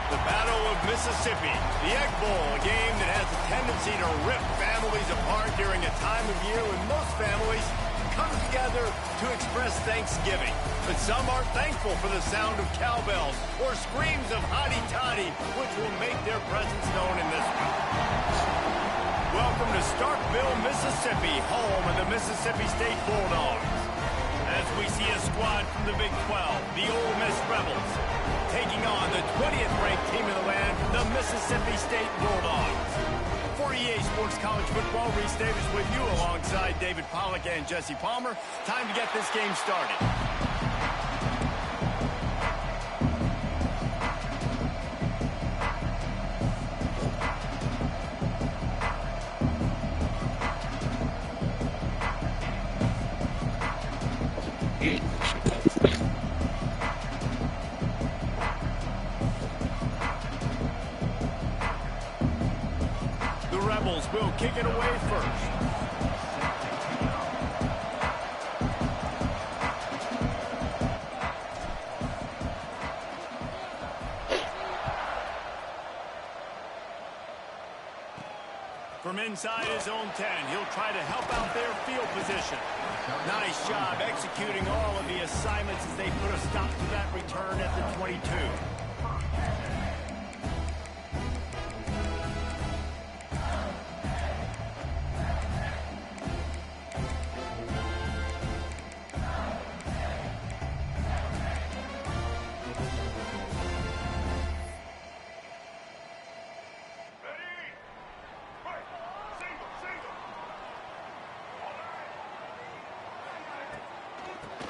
The Battle of Mississippi, the Egg Bowl, a game that has a tendency to rip families apart during a time of year when most families come together to express Thanksgiving. But some are thankful for the sound of cowbells or screams of hotty-toddy, which will make their presence known in this one. Welcome to Starkville, Mississippi, home of the Mississippi State Bulldogs. As we see a squad from the Big 12, the Ole Miss Rebels, taking on the 20th ranked team in the land, the Mississippi State Bulldogs. For EA Sports College Football, Reese Davis with you alongside David Pollack and Jesse Palmer. Time to get this game started. Will kick it away first. From inside his own 10, he'll try to help out their field position. Nice job executing all of the assignments as they put a stop to that return at the 22.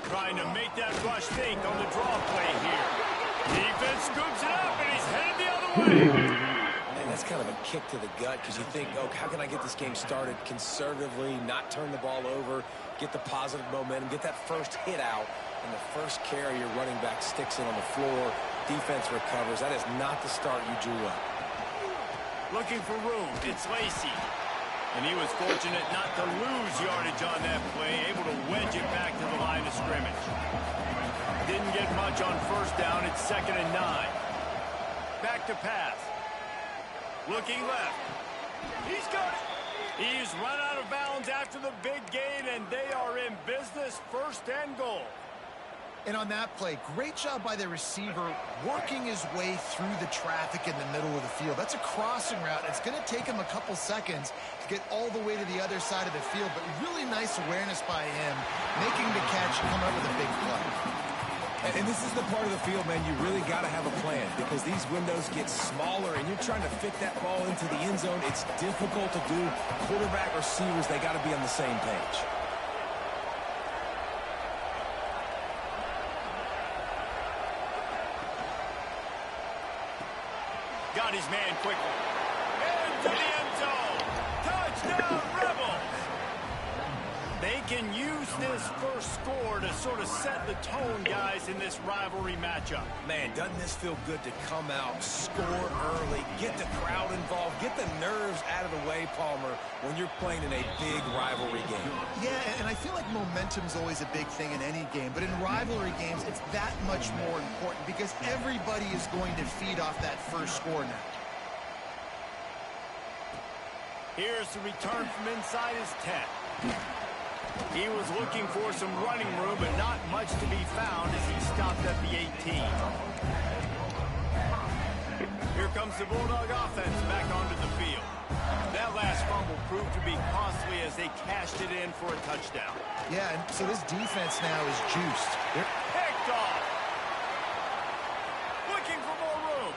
Trying to make that rush think on the draw play here. Defense scoops it up, and he's headed the other way. Man, that's kind of a kick to the gut because you think, oh, how can I get this game started conservatively, not turn the ball over, get the positive momentum, get that first hit out, and the first carry your running back sticks in on the floor, defense recovers. That is not the start you drew up. Looking for room, it's Lacey. And he was fortunate not to lose yardage on that play, able to wedge it back to the line of scrimmage. Didn't get much on first down. It's 2nd and 9. Back to pass. Looking left. He's got it. He's run out of bounds after the big gain, and they are in business, 1st and goal. And on that play, great job by the receiver working his way through the traffic in the middle of the field. That's a crossing route. It's going to take him a couple seconds to get all the way to the other side of the field, but really nice awareness by him, making the catch and come up with a big play. And this is the part of the field, man, you really got to have a plan because these windows get smaller and you're trying to fit that ball into the end zone. It's difficult to do. Quarterback, receivers, they got to be on the same page. Got his man quickly. Into the end zone. Touchdown, Rebels. They can use this first score to sort of set the tone, guys, in this rivalry matchup. Man, doesn't this feel good to come out, score early, get the crowd involved, get the nerves out of the way, Palmer, when you're playing in a big rivalry game. Yeah, and I feel like momentum's always a big thing in any game, but in rivalry games, it's that much more important because everybody is going to feed off that first score now. Here's the return from inside his 10. He was looking for some running room, but not much to be found as he stopped at the 18. Here comes the Bulldog offense back onto the field. That last fumble proved to be costly as they cashed it in for a touchdown. Yeah, and so this defense now is juiced. Picked off. Looking for more room.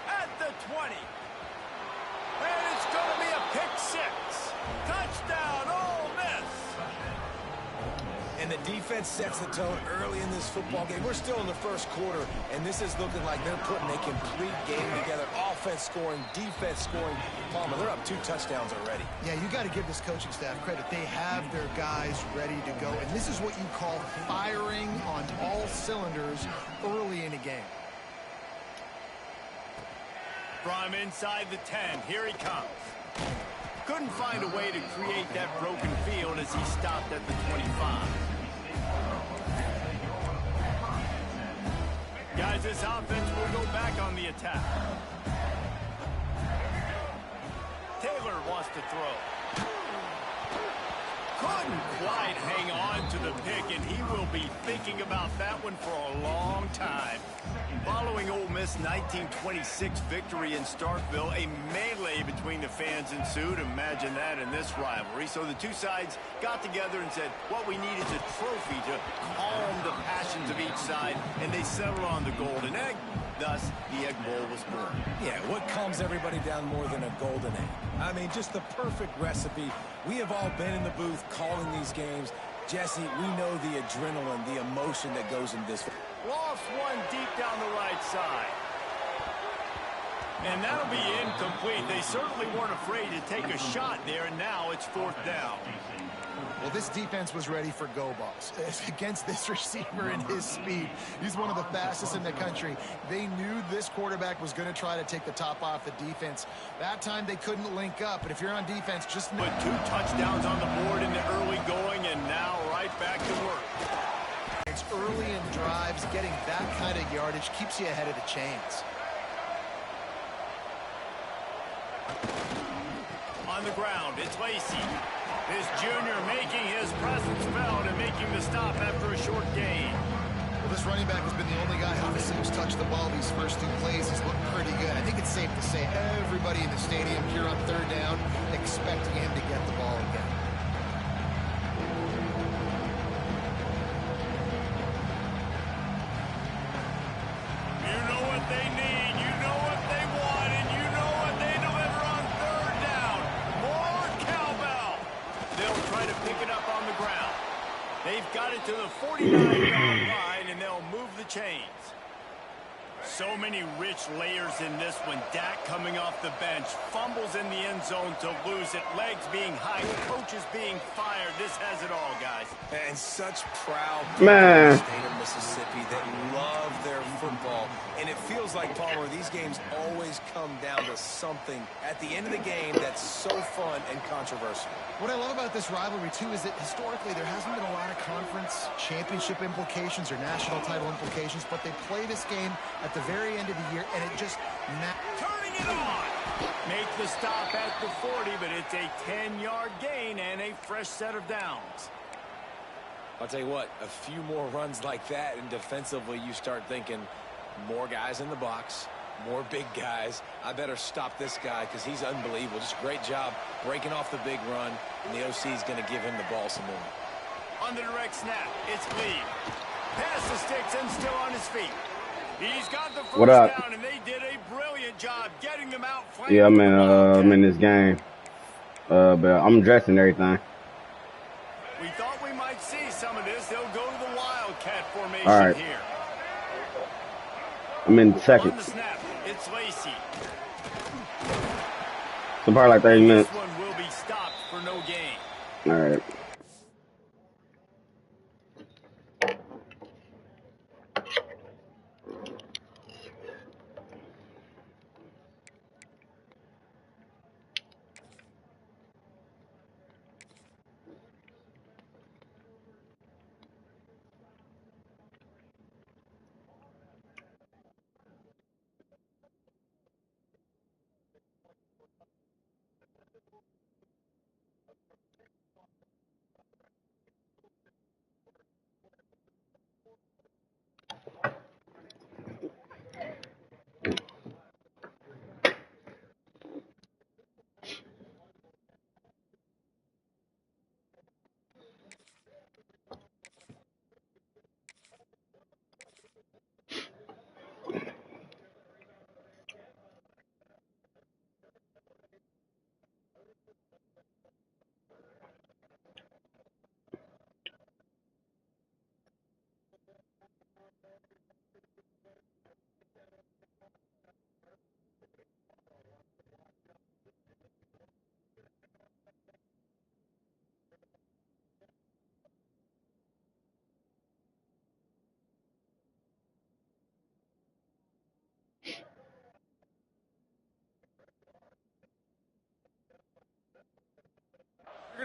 At the 20. And it's going to be a pick 6. Touchdown, Ole Miss. And the defense sets the tone early in this football game. We're still in the first quarter, and this is looking like they're putting a complete game together. Offense scoring, defense scoring. Palmer, they're up 2 touchdowns already. Yeah, you got to give this coaching staff credit. They have their guys ready to go, and this is what you call firing on all cylinders early in a game. From inside the 10, here he comes. Couldn't find a way to create that broken field as he stopped at the 25. Guys, this offense will go back on the attack. Taylor wants to throw. Couldn't quite hang on to the pick, and he will be thinking about that one for a long time. Following Ole Miss' 1926 victory in Starkville, a melee between the fans ensued. Imagine that in this rivalry. So the two sides got together and said, what we need is a trophy to calm the passions of each side, and they settled on the golden egg. Thus, the Egg Bowl was born. Yeah, what calms everybody down more than a golden egg? I mean, just the perfect recipe. We have all been in the booth calling these games. Jesse, we know the adrenaline, the emotion that goes in this. Lost one deep down the right side. And that'll be incomplete. They certainly weren't afraid to take a shot there, and now it's 4th down. Well, this defense was ready for go balls. Against this receiver and his speed, he's one of the fastest in the country. They knew this quarterback was going to try to take the top off the defense. That time they couldn't link up, but if you're on defense, just know. Put 2 touchdowns on the board in the early going, and now right back to work. It's early in drives, getting that kind of yardage keeps you ahead of the chains. On the ground, it's Lacey. This junior making his presence felt and making the stop after a short gain. Well, this running back has been the only guy who's touched the ball these first 2 plays. He's looked pretty good. I think it's safe to say everybody in the stadium here on 3rd down expecting him to get the ball again. You know what they need, you know what they want, and you know what they deliver on 3rd down. More cowbell. They'll try to pick it up on the ground. They've got it to the 49-yard line, and they'll move the chains. So many rich layers in this one. Dak coming off the bench, fumbles in the end zone to lose it, legs being high, coaches being fired. This has it all, guys. And such proud people in the state of Mississippi that love their football. And it feels like, Palmer, these games always come down to something at the end of the game that's so fun and controversial. What I love about this rivalry, too, is that historically there hasn't been a lot of conference championship implications or national title implications, but they play this game at the very end of the year, and it just... Turning it on! Make the stop at the 40, but it's a 10-yard gain and a fresh set of downs. I'll tell you what, a few more runs like that, and defensively you start thinking more guys in the box, more big guys. I better stop this guy because he's unbelievable. Just a great job breaking off the big run, and the OC is going to give him the ball some more. On the direct snap, it's Lee. Pass the sticks and still on his feet. He's got the first down, and they did a brilliant job getting them out. Yeah, I'm in this game. But I'm dressing everything. We thought we might see some of this. They'll go to the Wildcat formation All right. here. I'm in second. On the snap, it's Lacey. So probably like 30 minutes. This one will be stopped for no gain. All right.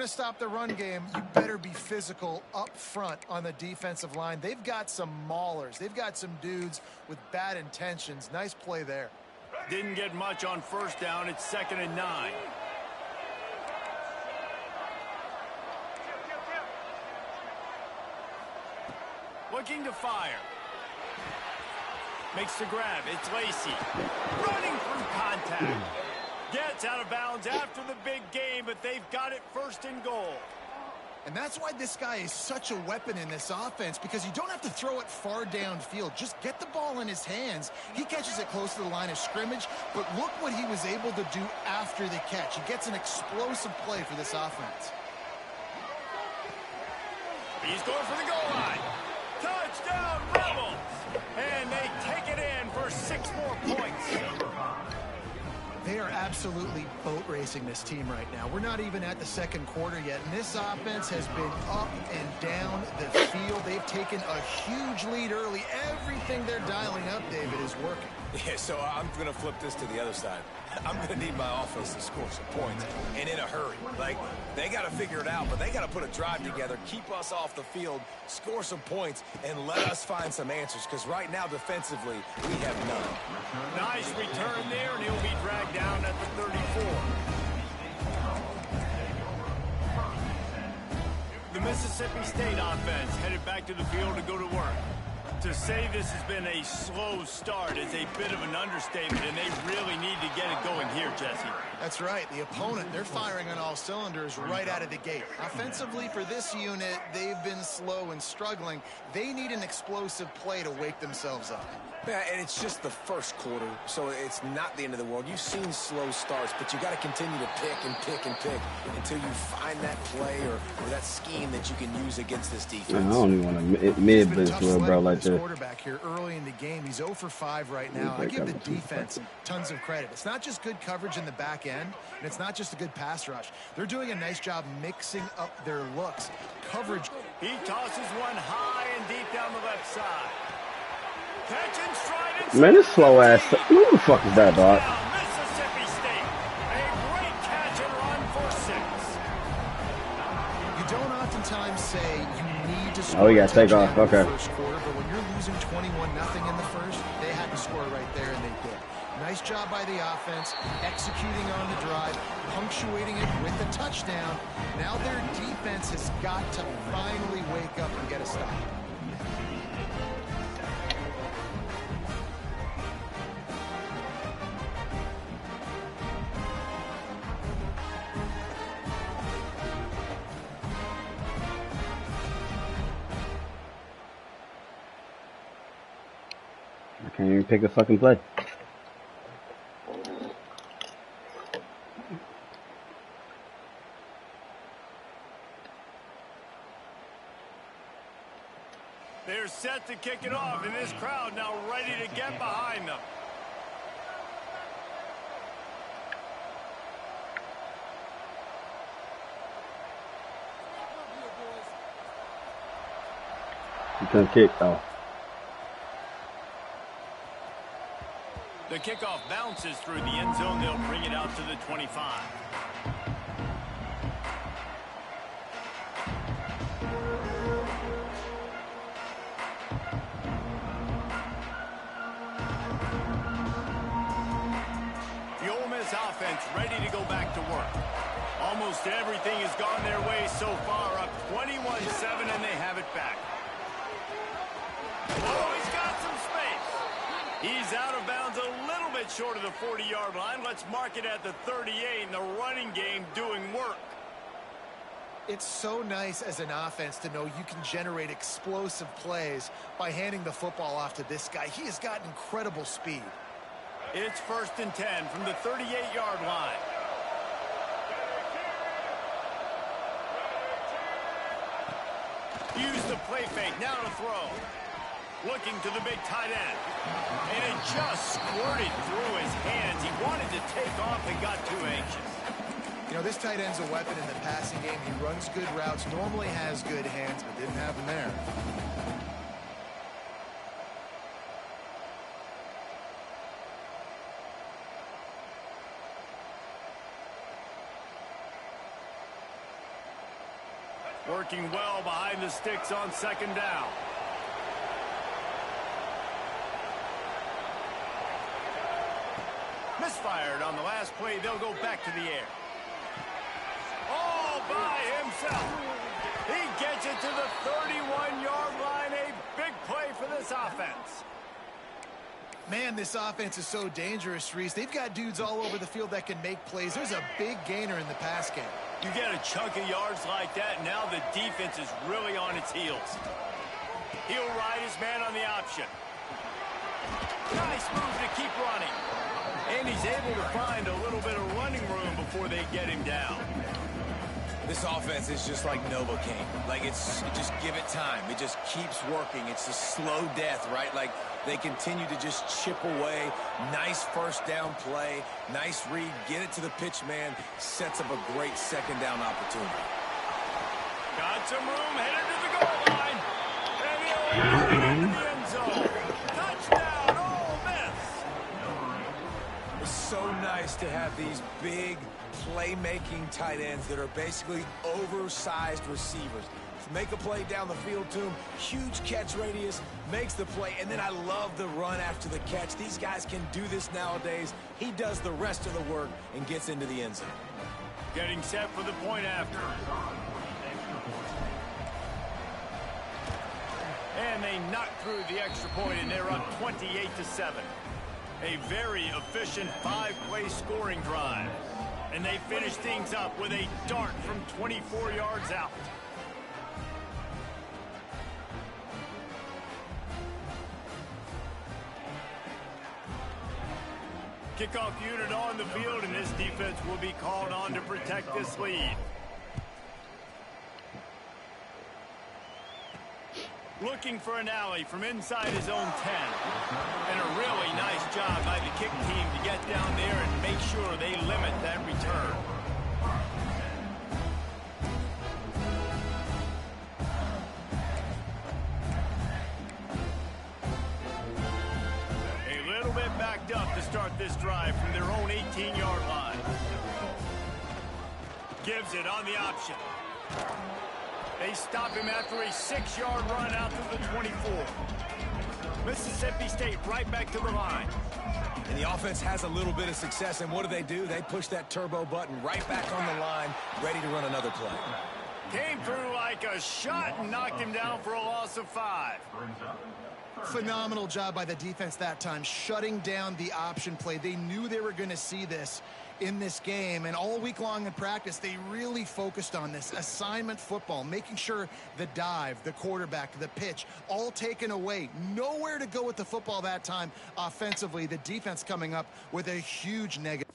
to stop the run game, you better be physical up front on the defensive line. They've got some maulers. They've got some dudes with bad intentions. Nice play there. Didn't get much on first down. It's 2nd and 9. Looking to fire. Makes the grab. It's Lacey. Running through contact. Gets out of bounds after the big game, but they've got it 1st and goal. And that's why this guy is such a weapon in this offense, because you don't have to throw it far downfield. Just get the ball in his hands. He catches it close to the line of scrimmage, but look what he was able to do after the catch. He gets an explosive play for this offense. He's going for the goal line. Touchdown, Rebels! And they take it in for 6 more points. They are absolutely boat racing this team right now. We're not even at the 2nd quarter yet, and this offense has been up and down the field. They've taken a huge lead early. Everything they're dialing up, David, is working. Yeah, so I'm going to flip this to the other side. I'm going to need my offense to score some points, and in a hurry. Like, they got to figure it out, but they got to put a drive together, keep us off the field, score some points, and let us find some answers, because right now, defensively, we have none. Nice return there, and he'll be dragged down at the 34. The Mississippi State offense headed back to the field to go to work. To say this has been a slow start is a bit of an understatement, and they really need to get it going here, Jesse. That's right. The opponent, they're firing on all cylinders right out of the gate. Offensively, for this unit, they've been slow and struggling. They need an explosive play to wake themselves up. Yeah, and it's just the 1st quarter, so it's not the end of the world. You've seen slow starts, but you got to continue to pick and pick and pick until you find that play or that scheme that you can use against this defense. I don't even want to mid-blitz little bro like this. Quarterback here early in the game. He's 0 for 5 right now. I give the defense tons of credit. It's not just good coverage in the back end, and it's not just a good pass rush. They're doing a nice job mixing up their looks. Coverage. He tosses one high and deep down the left side. Catch and stride. Man, this slow ass. Who the fuck is that, dog? Mississippi State. A great catch and run for 6. You don't oftentimes say you need to score. Oh, we got to take off. Okay. In the 1st quarter, but when you're losing 21-0 in the 1st, they had to score right there, and they did. Nice job by the offense, executing on the drive, punctuating it with the touchdown. Now their defense has got to finally wake up and get a stop. I can't even pick a fucking play. They're set to kick it off, and this crowd now ready to get behind them. You can't kick, though. The kickoff bounces through the end zone. They'll bring it out to the 25. The Ole Miss offense ready to go back to work. Almost everything has gone their way so far, up 21-7, and they have it back. Oh, he's got some space. He's out of bounds a little bit short of the 40-yard line. Let's mark it at the 38, and the running game doing work. It's so nice as an offense to know you can generate explosive plays by handing the football off to this guy. He has got incredible speed. It's 1st and 10 from the 38-yard line. Use the play fake, now to throw. Looking to the big tight end. And it just squirted through his hands. He wanted to take off and got too anxious. You know, this tight end's a weapon in the passing game. He runs good routes, normally has good hands, but didn't happen there. Working well behind the sticks on second down. Misfired on the last play. They'll go back to the air. All by himself. He gets it to the 31-yard line. A big play for this offense. Man, this offense is so dangerous, Reese. They've got dudes all over the field that can make plays. There's a big gainer in the pass game. You get a chunk of yards like that, and now the defense is really on its heels. He'll ride his man on the option. Nice move to keep running. And he's able to find a little bit of running room before they get him down. This offense is just like Novocaine. Like, just give it time. It just keeps working. It's a slow death, right? Like, they continue to just chip away. Nice first down play. Nice read. Get it to the pitch man. Sets up a great second down opportunity. Got some room. Headed to the goal line. And he'll get into the end zone. Touchdown, Ole Miss. It's so nice to have these big playmaking tight ends that are basically oversized receivers. Make a play down the field to him, huge catch radius, makes the play, and then I love the run after the catch. These guys can do this nowadays. He does the rest of the work and gets into the end zone. Getting set for the point after. And they knock through the extra point, and they're up 28-7. A very efficient 5-play scoring drive. And they finish things up with a dart from 24 yards out. Kickoff unit on the field, and this defense will be called on to protect this lead. Looking for an alley from inside his own 10. And a really nice job by the kick team to get down there and make sure they limit that return. A little bit backed up to start this drive from their own 18-yard line. Gives it on the option. They stop him after a 6-yard run out to the 24. Mississippi State right back to the line. And the offense has a little bit of success, and what do? They push that turbo button right back on the line, ready to run another play. Came through like a shot and knocked him down for a loss of 5. Phenomenal job by the defense that time, shutting down the option play. They knew they were going to see this in this game, and all week long in practice, they really focused on this assignment football, making sure the dive, the quarterback, the pitch, all taken away. Nowhere to go with the football that time offensively. The defense coming up with a huge negative.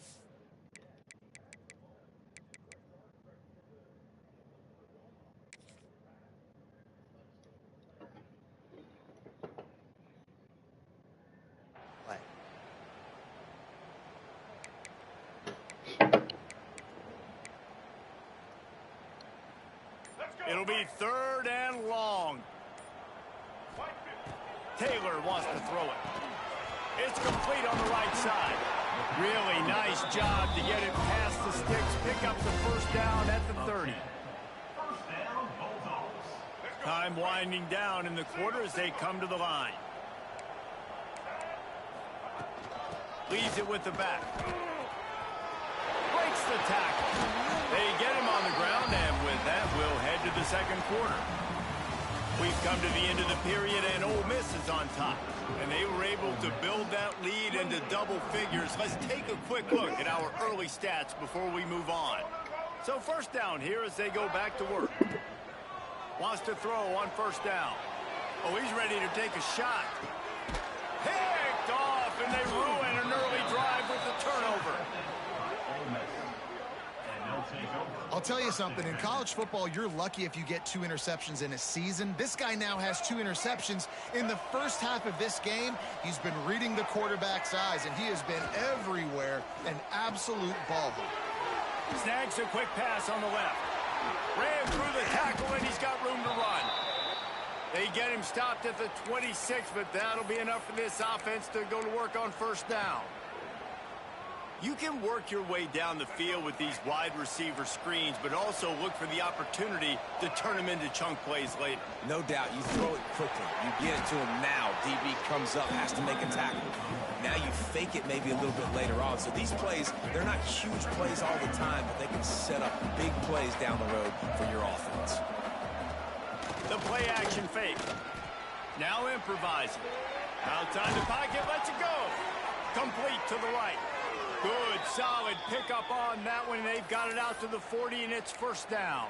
It'll be 3rd and long. Taylor wants to throw it. It's complete on the right side. Really nice job to get it past the sticks. Pick up the first down at the 30. Time winding down in the quarter as they come to the line. Leaves it with the back. Breaks the tackle. They get him on the ground, and with that, we'll head to the second quarter. We've come to the end of the period, and Ole Miss is on top. And they were able to build that lead into double figures. Let's take a quick look at our early stats before we move on. So first down here as they go back to work. Wants to throw on first down. Oh, he's ready to take a shot. Picked off, and they ruin an early drive with the turnover. I'll tell you something, in college football, you're lucky if you get 2 interceptions in a season. This guy now has 2 interceptions. In the first half of this game, he's been reading the quarterback's eyes, and he has been everywhere, an absolute ball hawk. Snags a quick pass on the left. Ran through the tackle, and he's got room to run. They get him stopped at the 26, but that'll be enough for this offense to go to work on first down. You can work your way down the field with these wide receiver screens, but also look for the opportunity to turn them into chunk plays later. No doubt, you throw it quickly. You get it to him now. DB comes up, has to make a tackle. Now you fake it maybe a little bit later on. So these plays, they're not huge plays all the time, but they can set up big plays down the road for your offense. The play action fake. Now improvising. Outside the pocket, lets it go. Complete to the right. Good, solid pickup on that one. They've got it out to the 40, and it's first down.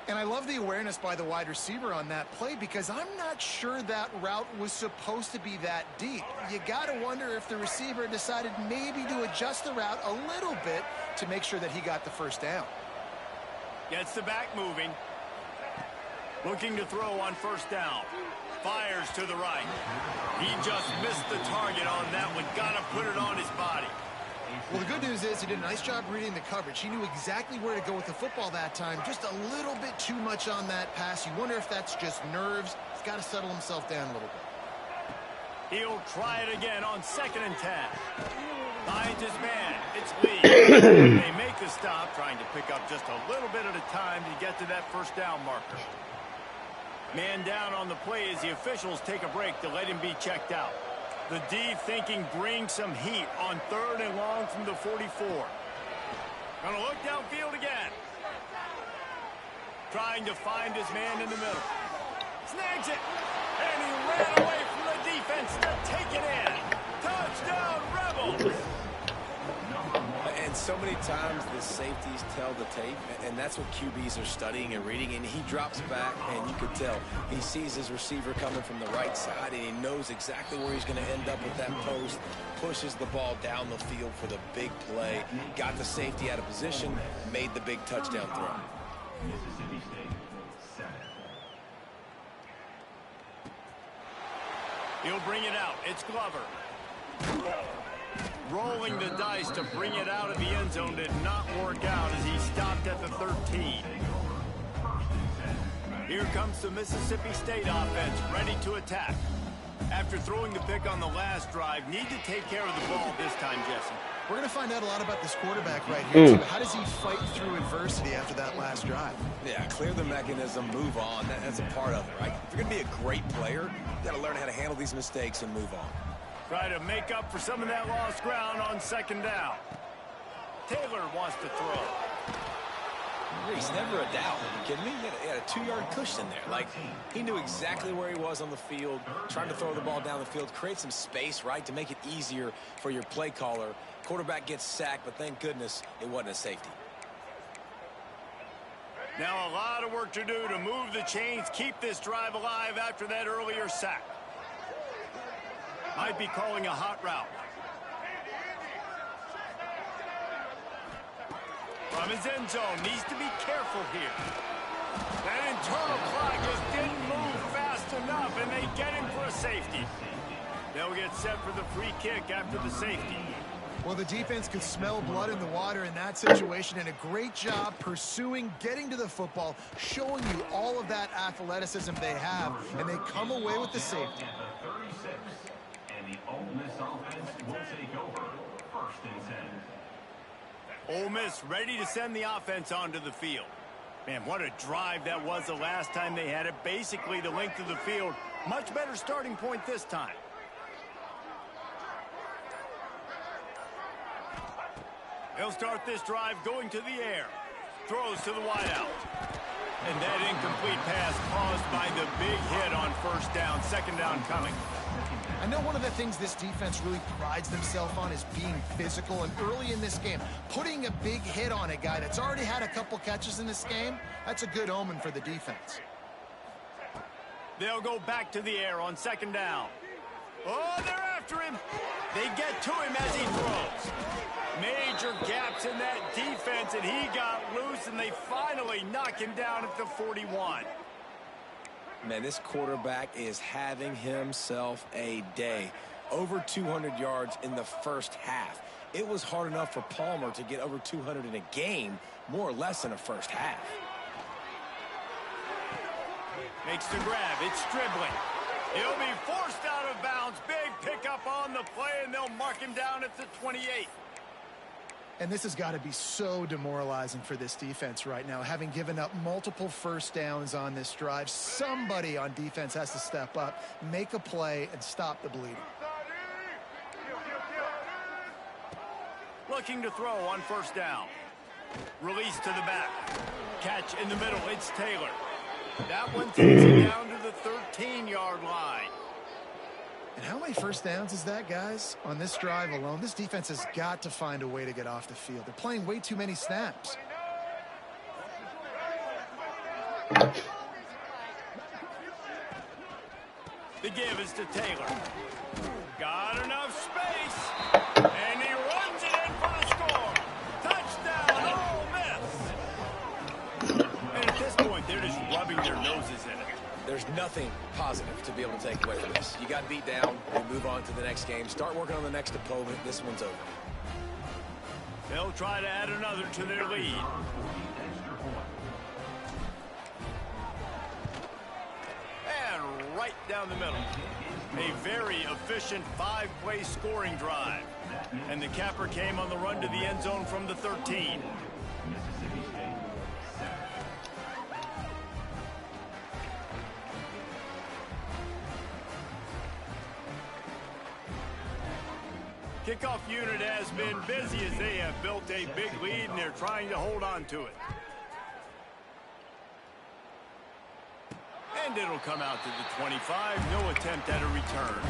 And I love the awareness by the wide receiver on that play because I'm not sure that route was supposed to be that deep. You got to wonder if the receiver decided maybe to adjust the route a little bit to make sure that he got the first down. Gets the back moving. Looking to throw on first down. Fires to the right. He just missed the target on that one. Got to put it on his body. Well, the good news is he did a nice job reading the coverage. He knew exactly where to go with the football that time. Just a little bit too much on that pass. You wonder if that's just nerves. He's got to settle himself down a little bit. He'll try it again on 2nd and 10. Finds his man. It's Lee. They make the stop, trying to pick up just a little bit at a time to get to that first down marker. Man down on the play as the officials take a break to let him be checked out. The D thinking bring some heat on 3rd and long from the 44. Gonna look downfield again. Trying to find his man in the middle. Snags it. And he ran away from the defense to take it in. Touchdown, Rebels. And so many times the safeties tell the tape, and that's what QBs are studying and reading, and he drops back, and you could tell he sees his receiver coming from the right side, and he knows exactly where he's going to end up with that post, pushes the ball down the field for the big play, got the safety out of position, made the big touchdown throw. He'll bring it out. It's Glover. Rolling the dice to bring it out of the end zone did not work out as he stopped at the 13. Here comes the Mississippi State offense, ready to attack. After throwing the pick on the last drive, need to take care of the ball this time, Jesse. We're going to find out a lot about this quarterback right here, too. How does he fight through adversity after that last drive? Yeah, clear the mechanism, move on. That's a part of it, right? If you're going to be a great player, you got to learn how to handle these mistakes and move on. Try to make up for some of that lost ground on 2nd down. Taylor wants to throw. Reese, never a doubt. Are you kidding me? He had a 2-yard cushion there. Like, he knew exactly where he was on the field, trying to throw the ball down the field, create some space, right, to make it easier for your play caller. Quarterback gets sacked, but thank goodness it wasn't a safety. Now a lot of work to do to move the chains, keep this drive alive after that earlier sack. Might be calling a hot route. From his end zone, needs to be careful here. That internal clock just didn't move fast enough, and they get him for a safety. They'll get set for the free kick after the safety. Well, the defense could smell blood in the water in that situation, and a great job pursuing, getting to the football, showing you all of that athleticism they have, and they come away with the safety. And the Ole Miss offense will take over 1st and 10. Ole Miss ready to send the offense onto the field. Man, what a drive that was the last time they had it. Basically the length of the field. Much better starting point this time. They'll start this drive going to the air. Throws to the wideout. And that incomplete pass caused by the big hit on 1st down. 2nd down coming. I know one of the things this defense really prides themselves on is being physical, and early in this game, putting a big hit on a guy that's already had a couple catches in this game, that's a good omen for the defense. They'll go back to the air on 2nd down. Oh, they're after him. They get to him as he throws. Major gaps in that defense, and he got loose, and they finally knock him down at the 41. Man, this quarterback is having himself a day. Over 200 yards in the first half. It was hard enough for Palmer to get over 200 in a game, more or less in a first half. Makes the grab. It's Stribling. He'll be forced out of bounds. Big pickup on the play, and they'll mark him down at the 28. And this has got to be so demoralizing for this defense right now, having given up multiple first downs on this drive. Somebody on defense has to step up, make a play, and stop the bleeding. Looking to throw on first down. Release to the back. Catch in the middle. It's Taylor. That one takes it down to the 13-yard line. And how many first downs is that, guys? On this drive alone, this defense has got to find a way to get off the field. They're playing way too many snaps. The give is to Taylor. Got enough space. And he runs it in for the score. Touchdown, Ole Miss. And at this point, they're just rubbing their noses in it. There's nothing positive to be able to take away from this. You got beat down, you move on to the next game, start working on the next opponent. This one's over. They'll try to add another to their lead. And right down the middle. A very efficient 5-play scoring drive. And the capper came on the run to the end zone from the 13. Kickoff unit has been busy as they have built a big lead and they're trying to hold on to it. And it'll come out to the 25. No attempt at a return.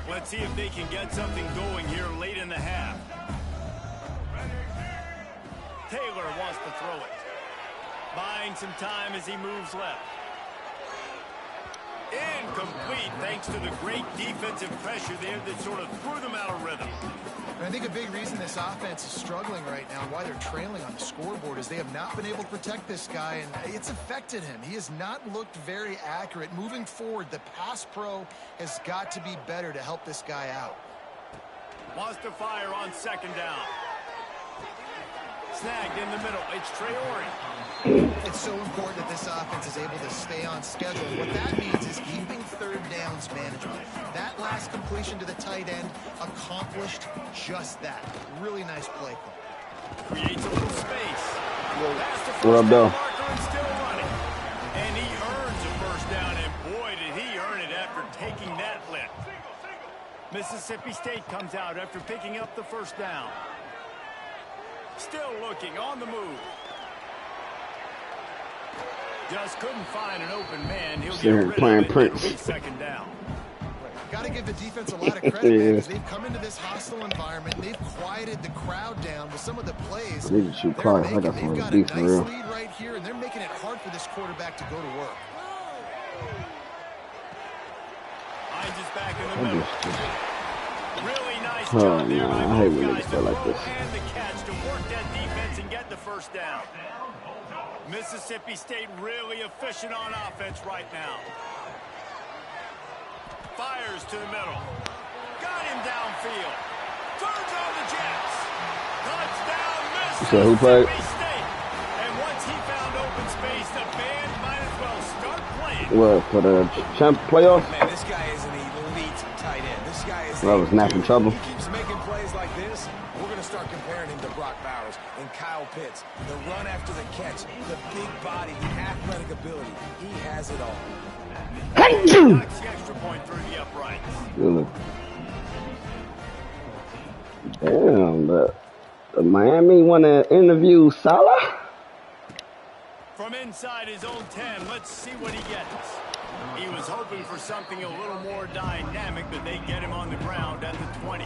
Let's see if they can get something going here late in the half. Taylor wants to throw it. Buying some time as he moves left. Incomplete thanks to the great defensive pressure there that sort of threw them out of rhythm. And I think a big reason this offense is struggling right now, why they're trailing on the scoreboard, is they have not been able to protect this guy, and it's affected him. He has not looked very accurate. Moving forward, the pass pro has got to be better to help this guy out. Wants to fire on second down. Snagged in the middle. It's Traore. It's so important that this offense is able to stay on schedule. What that means is keeping third downs manageable. That last completion to the tight end accomplished just that. Really nice play call. Creates a little space. What up, though? And still running. And he earns a first down, and boy, did he earn it after taking that lift. Mississippi State comes out after picking up the first down. Still looking on the move. Just couldn't find an open man. He'll get rid playing of it. Prince. It'll be second down. Got to give the defense a lot of credit, man, because they've come into this hostile environment. They've quieted the crowd down with some of the plays. I need to shoot They're clock. I making. got They've some got a beef for nice real. lead right here, and they're making it hard for this quarterback to go to work. Hines is back in the middle. Really nice Oh, job there no, by I hate both when they guys play to like roll this. and the catch to work that defense and get the first down. Mississippi State really efficient on offense right now. Fires to the middle. Got him downfield. Turns on the Jets. Touchdown, So who played? Mississippi State. And once he found open space, the band might as well start playing. What, for the champ playoff? Man, this guy is an elite tight end. This guy is Well, I was napping trouble. He keeps making plays like this. We're going to start comparing him to Brock Bowers and Kyle Pitts. The run after the catch, the big body, the athletic ability. He has it all. Knocks the extra point through the uprights. Damn, but Miami want to interview Salah? From inside his own 10, let's see what he gets. He was hoping for something a little more dynamic, but they get him on the ground at the 20.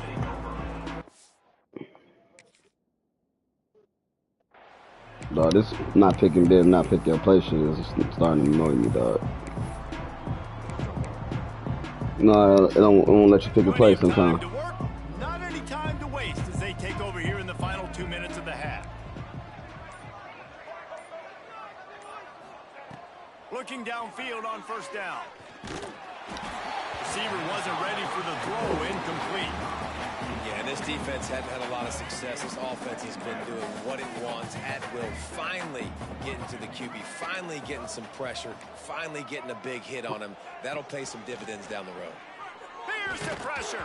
Dog, this not picking bid, not pick your place shit is starting to annoy me, dog. No, it won't let you pick a place sometimes. Time to work, not any time to waste as they take over here in the final 2 minutes of the half. Looking downfield on first down. Receiver wasn't ready for the throw, incomplete. Yeah, and this defense hadn't had a lot of success. This offense has been doing what it wants at will. Finally getting to the QB, finally getting some pressure, finally getting a big hit on him. That'll pay some dividends down the road. Here's the pressure.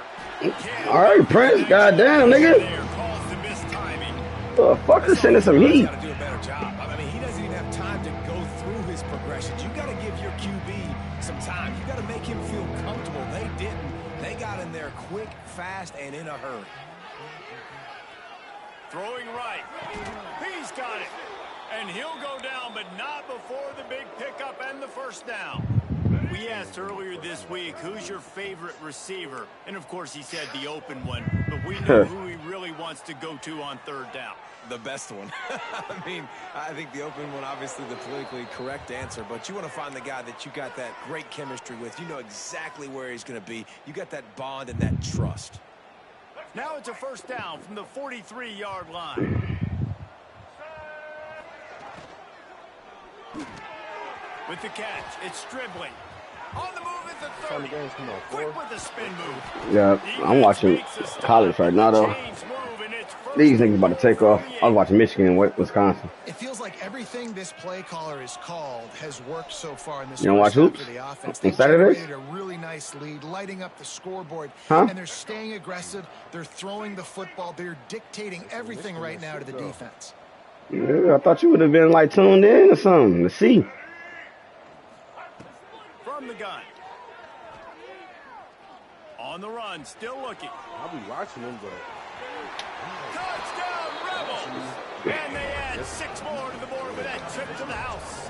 All right, Prince. Goddamn, nigga. There calls the missed timing. The fuck is sending some He's heat? got to do a better job. I mean, he doesn't even have time to go through his progressions. You got to give your QB some time. You got to make him feel comfortable. They didn't. They got in there quick, fast, and in a hurry. Throwing right. He's got it. And he'll go down, but not before the big pickup and the first down. We asked earlier this week, who's your favorite receiver? And, of course, he said the open one. But we know who he really wants to go to on third down. The best one. I mean, I think the open one, obviously the politically correct answer, but you want to find the guy that you got that great chemistry with. You know exactly where he's going to be. You got that bond and that trust. Now it's a first down from the 43-yard line. With the catch, it's Stribling. On the move at the 30. Quick with the spin move. Yeah, I'm watching college right now, though. These niggas about to take off. I was watching Michigan and Wisconsin. It feels like everything this play caller has called has worked so far in this You don't watch hoops? for the offense. On They Saturdays? generated a really nice lead, lighting up the scoreboard, Huh? and they're staying aggressive. They're throwing the football. They're dictating everything right now to the defense. Yeah, I thought you would have been like tuned in or something to see. From the gun. On the run, still looking. I'll be watching them, but Touchdown, Rebels! And they add 6 more to the board with that trip to the house.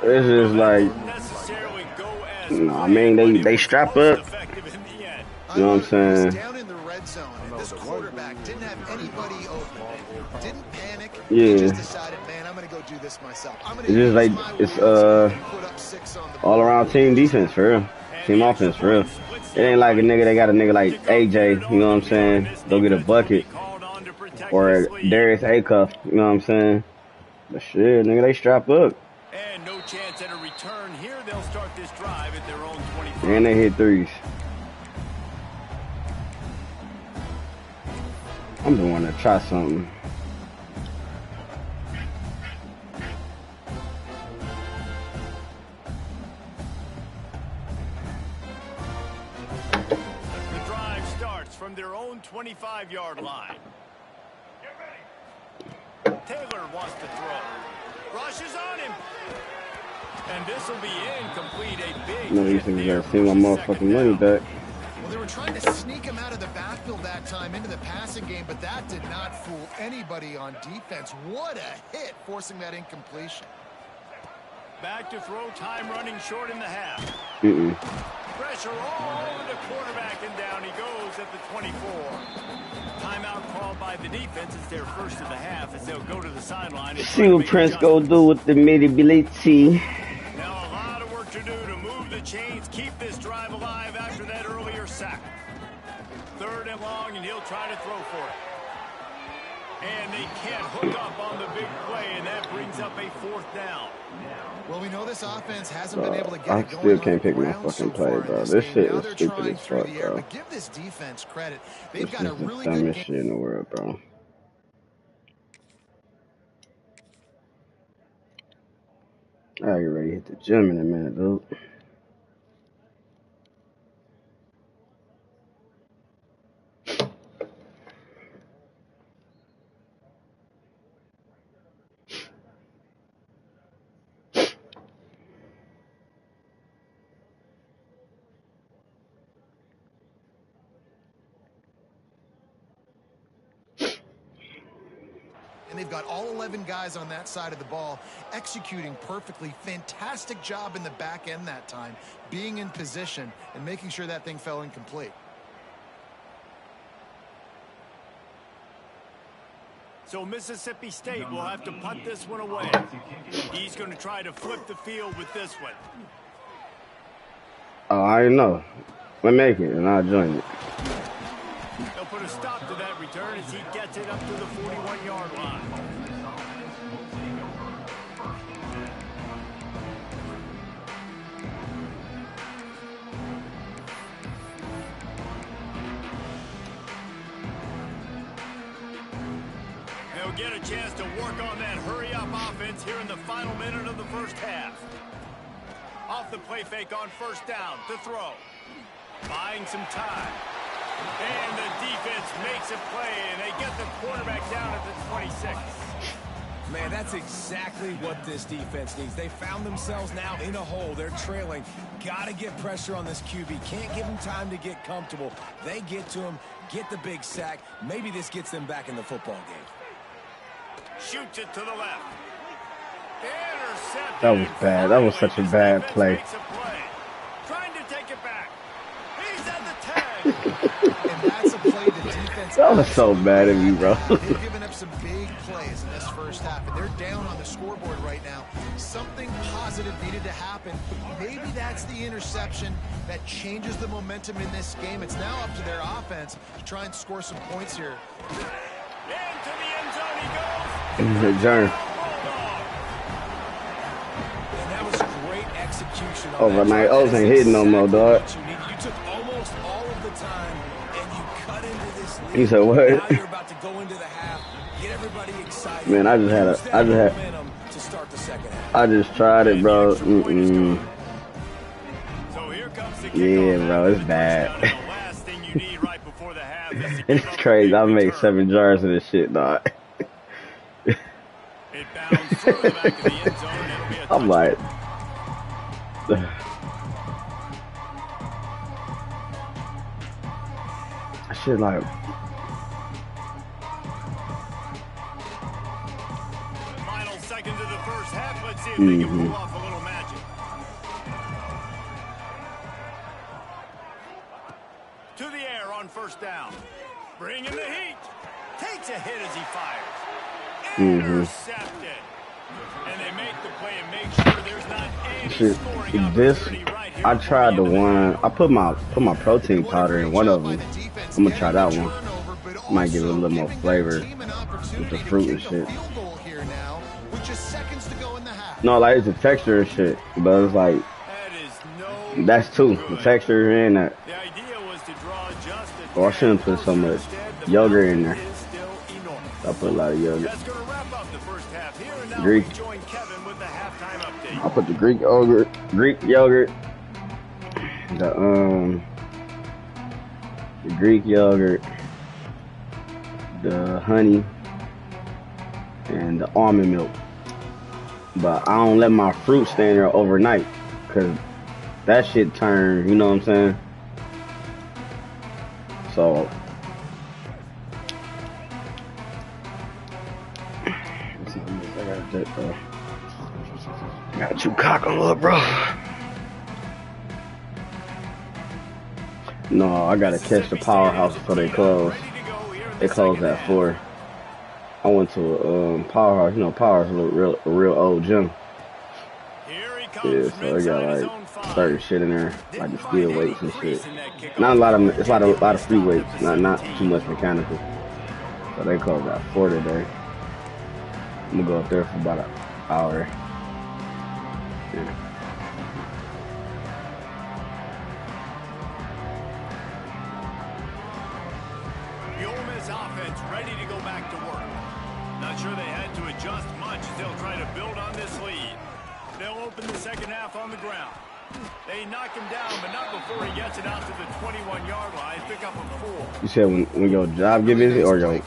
It's just like, Necessarily go as I mean, they strap up. effective in the end. You know what I'm saying? Down in the red zone, and this quarterback didn't have anybody open. Didn't panic. Yeah. He just decided, man, I'm going to go do this myself. I'm going It's just like, it's put up 6 on the board. all around team defense for real. Team offense for real. It ain't like a nigga that got a nigga like AJ, you know what I'm saying? Go get a bucket. Or Darius Acuff, you know what I'm saying? But shit, nigga, they strap up. And no chance at a return here. They'll start this drive at their own 25. And they hit threes. I'm the one to try something. The drive starts from their own 25-yard line. Taylor wants to throw. Rushes on him. And this will be incomplete. A big None of these hit niggas there gotta see my for the motherfucking second money down. back. Well, they were trying to sneak him out of the backfield that time into the passing game, but that did not fool anybody on defense. What a hit, forcing that incompletion. Back to throw, time running short in the half. Pressure all over the quarterback, and down he goes at the 24. Timeout called by the defense. It's their first of the half as they'll go to the sideline. And See what Prince go do with the midi-bility. Now a lot of work to do to move the chains, keep this drive alive after that earlier sack. 3rd and long, and he'll try to throw for it. And they can't hook up on the big play, and that brings up a 4th down. Well, we know this offense hasn't been able to get I it going still on can't the pick my ground fucking so play, far in bro. this This game. shit Now is they're stupid trying as through fuck, the air, bro. but give this defense credit. They've This got a is the really good dumbest game. shit in the world, bro. I get ready to hit the gym in a minute, dude. And they've got all 11 guys on that side of the ball executing perfectly. Fantastic job in the back end that time, being in position and making sure that thing fell incomplete. So Mississippi State will have to punt this one away. He's going to try to flip the field with this one. Oh, I already know. Let me make it, and I'll join it. They'll put a stop to that return as he gets it up to the 41-yard line. They'll get a chance to work on that hurry-up offense here in the final minute of the first half. Off the play fake on 1st down to throw. Buying some time. And the defense makes a play, and they get the quarterback down at the 26. Man, that's exactly what this defense needs. They found themselves now in a hole. They're trailing. Got to get pressure on this QB. Can't give him time to get comfortable. They get to him, get the big sack. Maybe this gets them back in the football game. Shoots it to the left. Intercepted. That was bad. That was such a bad play. Trying to take it back. He's at the 10. And that's a play the defense. That was so bad of you, bro. They've given up some big plays in this first half, and they're down on the scoreboard right now. Something positive needed to happen. Maybe that's the interception that changes the momentum in this game. It's now up to their offense to try and score some points here. Into the end zone he goes. Return. And that was great execution. Overnight O's ain't hitting no more, dog. You took almost all of the time, and you cut into this lead. He said what? Now you're about to go into the half, get everybody excited. Man, I just had momentum to start the second half. I just tried it, bro. So here comes the Yeah, bro, it's bad. The last thing you need right before the half is to It's give up crazy. a I big made return. 7 jars of this shit, dog. It bounced through the back of the end zone. It'll be a I'm like, shit, like, final seconds of the first half. Let's see if they can pull off a little magic. To the air on first down. Bringing the heat. Takes a hit as he fires. Intercepted. And they make the play and make sure there's not any shit. scoring This, opportunity right here. I tried the one. I put my protein powder in one of them. I'm gonna try that one. Might give it a little more flavor with the fruit and shit. No, like it's the texture and shit, but it's like That is no that's two. The good. texture and that. The idea was to draw just a Oh, I shouldn't put so much yogurt in there. is still enormous. I put a lot of yogurt. That's going to wrap up the first half here, and now Greek. we join Kevin with the halftime update. I put the Greek yogurt, the Greek yogurt, the honey, and the almond milk. But I don't let my fruit stand there overnight, cause that shit turn. You know what I'm saying? So. Let's see, I got you cock on up, bro. No, I gotta catch the powerhouse before they close. They close at 4. I went to a powerhouse. You know, Powerhouse is a real old gym. Yeah, so they got like certain shit in there, like the steel weights and shit. Not a lot of, it's a lot of free weights, not too much mechanical. So they close at 4 today. I'm gonna go up there for about an hour. Yeah. The Ole Miss offense ready to go back to work. Not sure they had to adjust much as they'll try to build on this lead. They'll open the second half on the ground. They knock him down, but not before he gets it out to the 21-yard line. Pick up a 4. You said when your job get busy or your gym?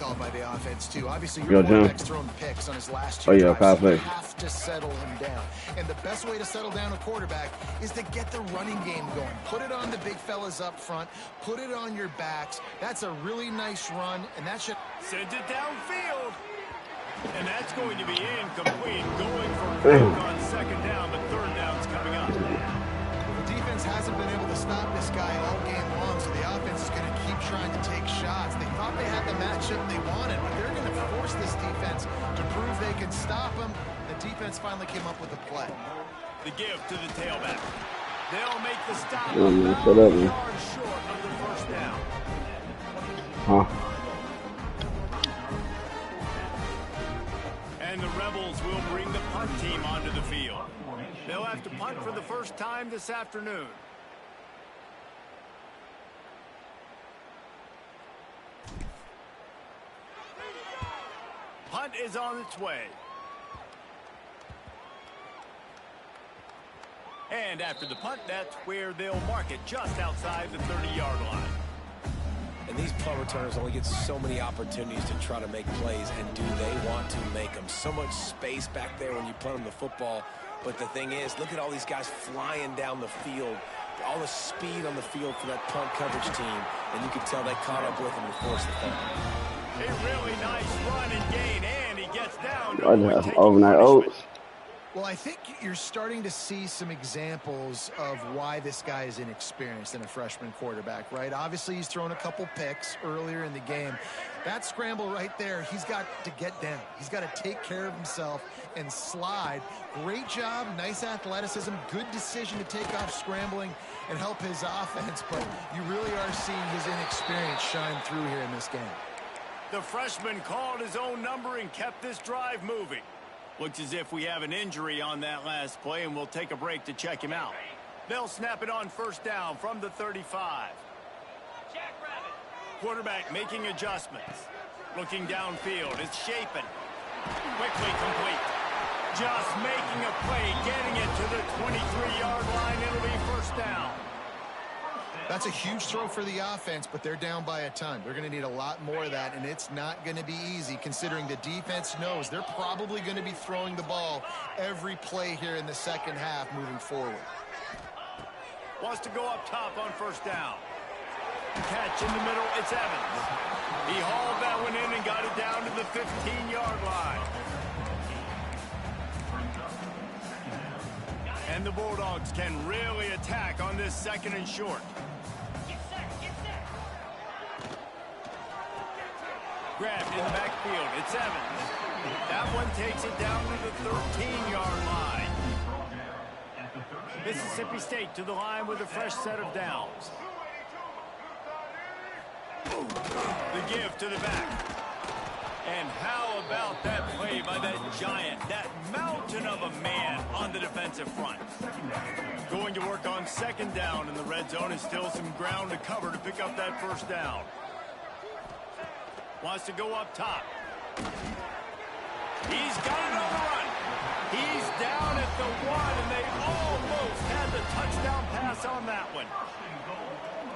Oh yeah, You have to settle him down. And the best way to settle down a quarterback is to get the running game going. Put it on the big fellas up front. Put it on your backs. That's a really nice run, and that should Send it downfield. And that's going to be incomplete. Going for a on second down, but third down's coming up. The defense hasn't been able to stop this guy all game long, so the offense is going to keep trying to take shots. They thought they had the matchup they wanted, but they're going to force this defense to prove they can stop them. The defense finally came up with a play. The give to the tailback. They'll make the stop shut up, man. yards short of the first down. Huh? And the Rebels will bring the punt team onto the field. They'll have to punt for the first time this afternoon. Punt is on its way. And after the punt, that's where they'll mark it, just outside the 30-yard line. And these punt returners only get so many opportunities to try to make plays, and do they want to make them? So much space back there when you punt them the football. But the thing is, look at all these guys flying down the field, all the speed on the field for that punt coverage team, and you can tell they caught up with them and forced the punt. A really nice run and gain, and he gets down. Overnight oats. Well, I think you're starting to see some examples of why this guy is inexperienced in a freshman quarterback, right? Obviously, he's thrown a couple picks earlier in the game. That scramble right there, he's got to get down. He's got to take care of himself and slide. Great job, nice athleticism, good decision to take off scrambling and help his offense, but you really are seeing his inexperience shine through here in this game. The freshman called his own number and kept this drive moving. Looks as if we have an injury on that last play, and we'll take a break to check him out. They'll snap it on first down from the 35. Quarterback making adjustments. Looking downfield. It's shaping. Quickly complete. Just making a play, getting it to the 23-yard line. It'll be first down. That's a huge throw for the offense, but they're down by a ton. They're going to need a lot more of that, and it's not going to be easy considering the defense knows they're probably going to be throwing the ball every play here in the second half moving forward. Wants to go up top on first down. Catch in the middle, it's Evans. He hauled that one in and got it down to the 15-yard line. And the Bulldogs can really attack on this second and short. Grabbed in the backfield. It's Evans. That one takes it down to the 13-yard line. Mississippi State to the line with a fresh set of downs. The give to the back. And how about that play by that giant, that mountain of a man on the defensive front? Going to work on second down in the red zone, and still some ground to cover to pick up that first down. Wants to go up top. He's got it on the run. He's down at the 1, and they almost had the touchdown pass on that one.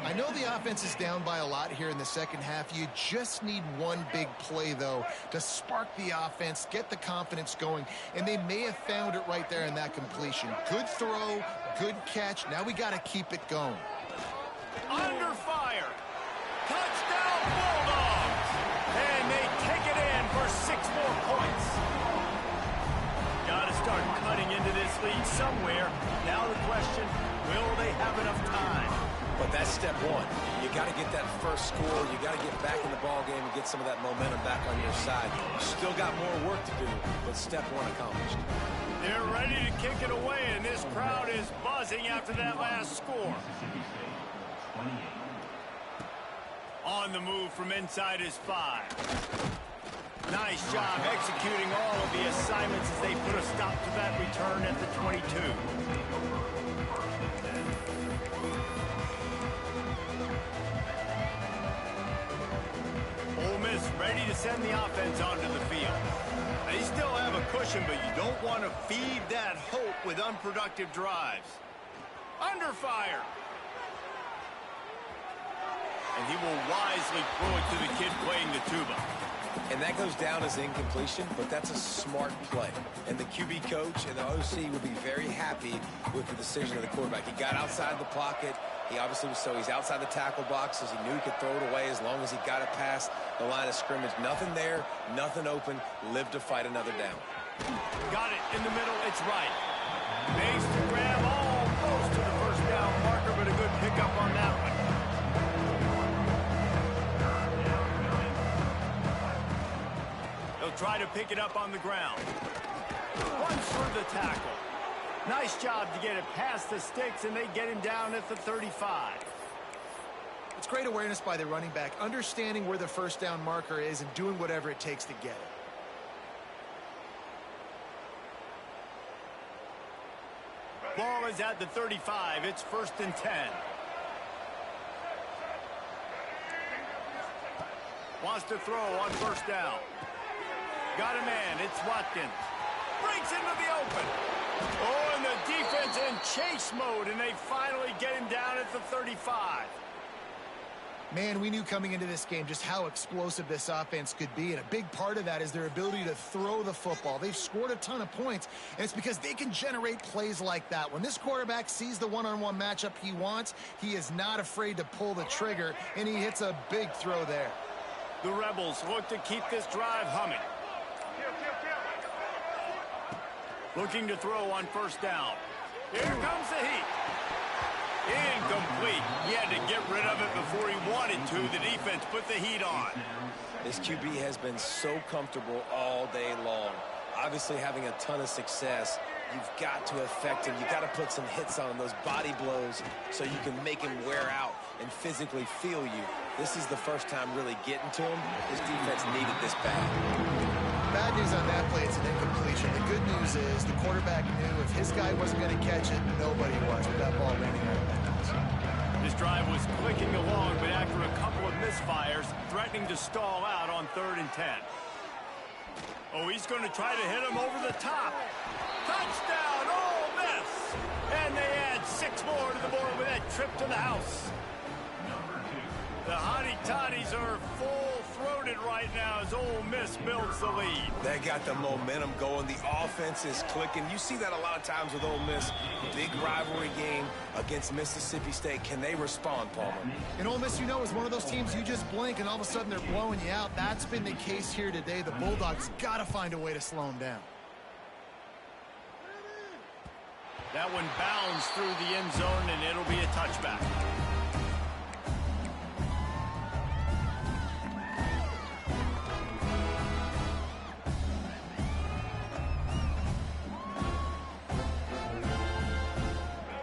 I know the offense is down by a lot here in the second half. You just need one big play, though, to spark the offense, get the confidence going, and they may have found it right there in that completion. Good throw, good catch. Now we got to keep it going. Under fire. Touchdown Bulldogs. And they take it in for 6 more points. Got to start cutting into this lead somewhere. Now the question, will they have enough time? But that's step one. You got to get that first score. You got to get back in the ball game and get some of that momentum back on your side. You still got more work to do, but step one accomplished. They're ready to kick it away, and this crowd is buzzing after that last score. On the move from inside his 5. Nice job executing all of the assignments as they put a stop to that return at the 22. Ole Miss ready to send the offense onto the field. They still have a cushion, but you don't want to feed that hope with unproductive drives. Under fire. And he will wisely throw it to the kid playing the tuba. And that goes down as incompletion, but that's a smart play. And the QB coach and the OC would be very happy with the decision of the quarterback. He got outside the pocket. He obviously was he's outside the tackle boxes. He knew he could throw it away as long as he got it past the line of scrimmage. Nothing there, nothing open. Live to fight another down. Got it in the middle. It's right. Makes the grab almost to the first down marker, but a good pickup on that one. They'll try to pick it up on the ground. Runs through the tackle. Nice job to get it past the sticks, and they get him down at the 35. It's great awareness by the running back, understanding where the first down marker is and doing whatever it takes to get it. Ball is at the 35. It's 1st and 10. Wants to throw on first down. Got a man. It's Watkins. Breaks into the open. Oh, and the defense in chase mode, and they finally get him down at the 35. Man, we knew coming into this game just how explosive this offense could be, and a big part of that is their ability to throw the football. They've scored a ton of points, and it's because they can generate plays like that. When this quarterback sees the one-on-one matchup he wants, he is not afraid to pull the trigger, and he hits a big throw there. The Rebels look to keep this drive humming. Looking to throw on first down. Here comes the heat. Incomplete. He had to get rid of it before he wanted to. The defense put the heat on. This QB has been so comfortable all day long. Obviously having a ton of success. You've got to affect him. You've got to put some hits on him, those body blows, so you can make him wear out and physically feel you. This is the first time really getting to him. His defense needed this bad. Bad news on that play, it's an incompletion. The good news is the quarterback knew if his guy wasn't going to catch it, nobody was with that ball landing out of bounds. This drive was clicking along, but after a couple of misfires, threatening to stall out on 3rd and 10. Oh, he's going to try to hit him over the top. Touchdown, Ole Miss! And they add 6 more to the board with that trip to the house. The Hottie Toddies are full-throated right now as Ole Miss builds the lead. They got the momentum going. The offense is clicking. You see that a lot of times with Ole Miss. Big rivalry game against Mississippi State. Can they respond, Palmer? And Ole Miss, you know, is one of those teams you just blink and all of a sudden they're blowing you out. That's been the case here today. The Bulldogs got to find a way to slow them down. That one bounds through the end zone, and it'll be a touchback.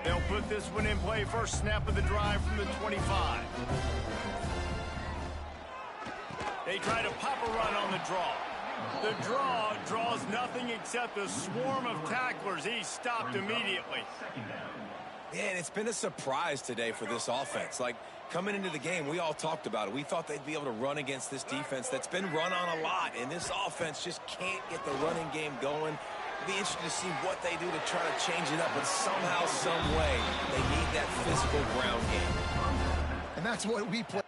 They'll put this one in play. First snap of the drive from the 25. They try to pop a run on the draw. The draw draws nothing except a swarm of tacklers. He's stopped immediately. Man, it's been a surprise today for this offense. Like, coming into the game, we all talked about it. We thought they'd be able to run against this defense that's been run on a lot, and this offense just can't get the running game going. It'll be interesting to see what they do to try to change it up, but somehow, some way, they need that physical ground game. And that's what we play.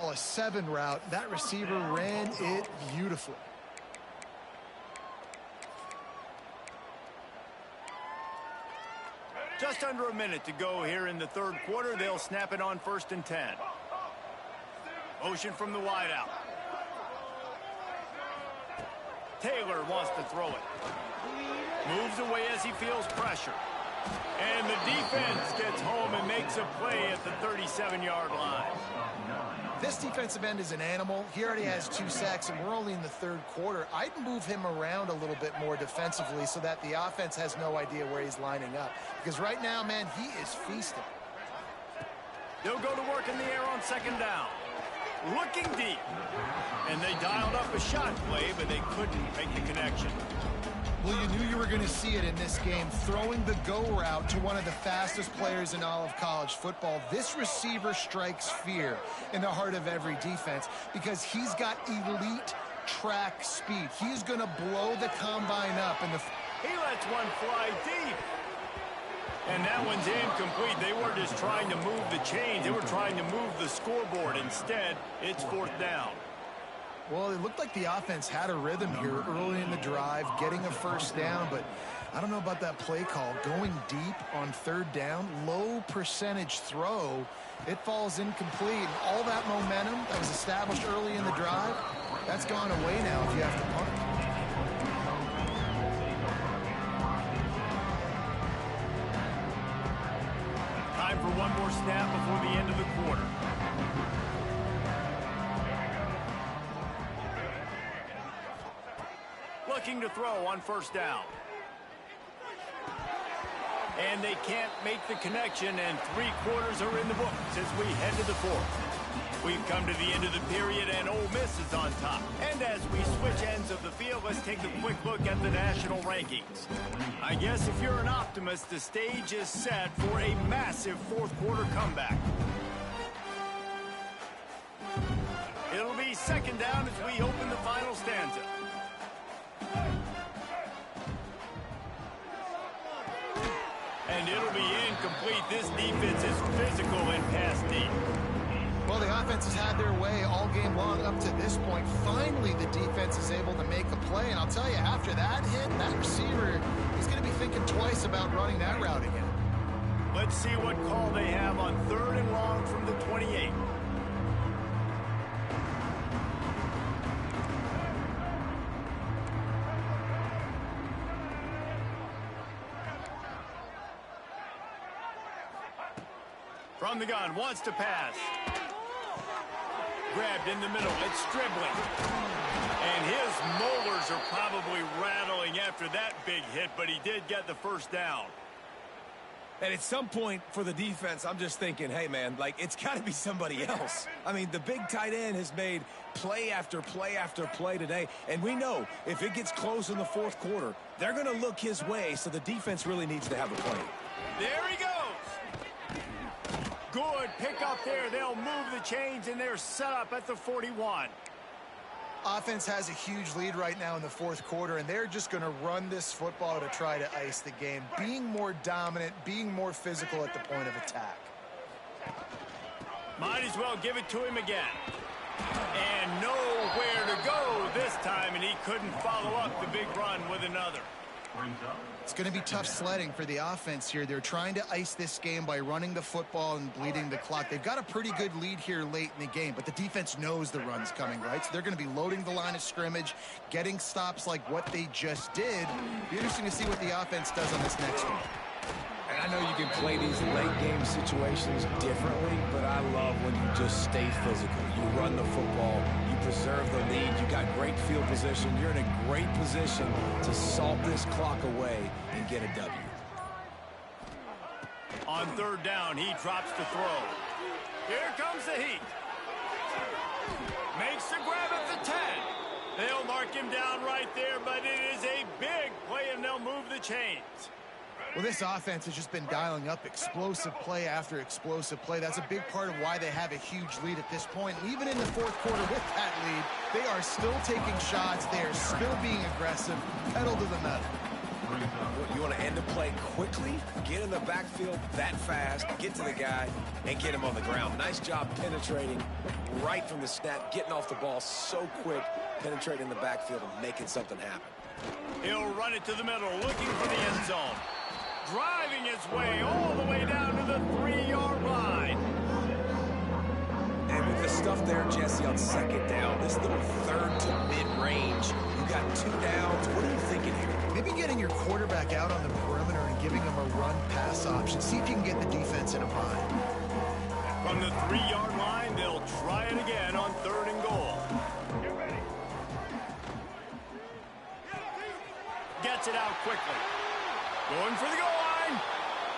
A 7 route. That receiver ran it beautifully. Just under a minute to go here in the 3rd quarter. They'll snap it on 1st and 10. Motion from the wideout. Taylor wants to throw it. Moves away as he feels pressure. And the defense gets home and makes a play at the 37-yard line. This defensive end is an animal. He already has 2 sacks, and we're only in the 3rd quarter. I'd move him around a little bit more defensively so that the offense has no idea where he's lining up. Because right now, man, he is feasting. They'll go to work in the air on 2nd down. Looking deep. And they dialed up a shot play, but they couldn't make the connection. Well, you knew you were going to see it in this game. Throwing the go route to one of the fastest players in all of college football. This receiver strikes fear in the heart of every defense because he's got elite track speed. He's going to blow the combine up. He lets one fly deep. And that one's incomplete. They were just trying to move the chains. They were trying to move the scoreboard. Instead, it's 4th down. Well, it looked like the offense had a rhythm here early in the drive, getting a first down, but I don't know about that play call. Going deep on 3rd down, low percentage throw, it falls incomplete. And all that momentum that was established early in the drive, that's gone away now if you have to punt. Time for one more snap before the end of the quarter. Looking to throw on 1st down. And they can't make the connection, and 3 quarters are in the books as we head to the 4th. We've come to the end of the period, and Ole Miss is on top. And as we switch ends of the field, let's take a quick look at the national rankings. I guess if you're an optimist, the stage is set for a massive 4th quarter comeback. It'll be 2nd down as we open the final stanza. complete. This defense is physical and pass deep. Well, the offense has had their way all game long up to this point. Finally, the defense is able to make a play. And I'll tell you, after that hit, that receiver is going to be thinking twice about running that route again. Let's see what call they have on 3rd and long from the 28. From the gun, wants to pass. Grabbed in the middle, it's Stribling. And his molars are probably rattling after that big hit, but he did get the first down. And at some point for the defense, I'm just thinking, hey, man, like, it's got to be somebody else. I mean, the big tight end has made play after play after play today. And we know if it gets close in the 4th quarter, they're going to look his way, so the defense really needs to have a play. There he goes. Good pick up there. They'll move the chains, and they're set up at the 41. Offense has a huge lead right now in the 4th quarter, and they're just going to run this football to try to ice the game, being more dominant, being more physical at the point of attack. Might as well give it to him again. And nowhere to go this time, and he couldn't follow up the big run with another. It's going to be tough sledding for the offense here. They're trying to ice this game by running the football and bleeding the clock. They've got a pretty good lead here late in the game, but the defense knows the run's coming, right? So they're going to be loading the line of scrimmage, getting stops like what they just did. Be interesting to see what the offense does on this next one. And I know you can play these late game situations differently, but I love when you just stay physical. You run the football, you preserve the lead, you got great field position. You're in a great position to salt this clock away and get a W. On 3rd down, he drops the throw. Here comes the heat. Makes the grab at the 10. They'll mark him down right there, but it is a big play, and they'll move the chains. Well, this offense has just been dialing up explosive play after explosive play. That's a big part of why they have a huge lead at this point. And even in the 4th quarter with that lead, they are still taking shots. They are still being aggressive, pedal to the metal. You want to end the play quickly, get in the backfield that fast, get to the guy, and get him on the ground. Nice job penetrating right from the snap, getting off the ball so quick, penetrating the backfield and making something happen. He'll run it to the middle, looking for the end zone. Driving his way all the way down to the 3-yard line. And with the stuff there, Jesse, on 2nd down, this little 3rd to mid-range, you got 2 downs. What are you thinking here? Maybe getting your quarterback out on the perimeter and giving him a run-pass option. See if you can get the defense in a bind. From the 3-yard line, they'll try it again on 3rd and goal. Gets it out quickly. Going for the goal line.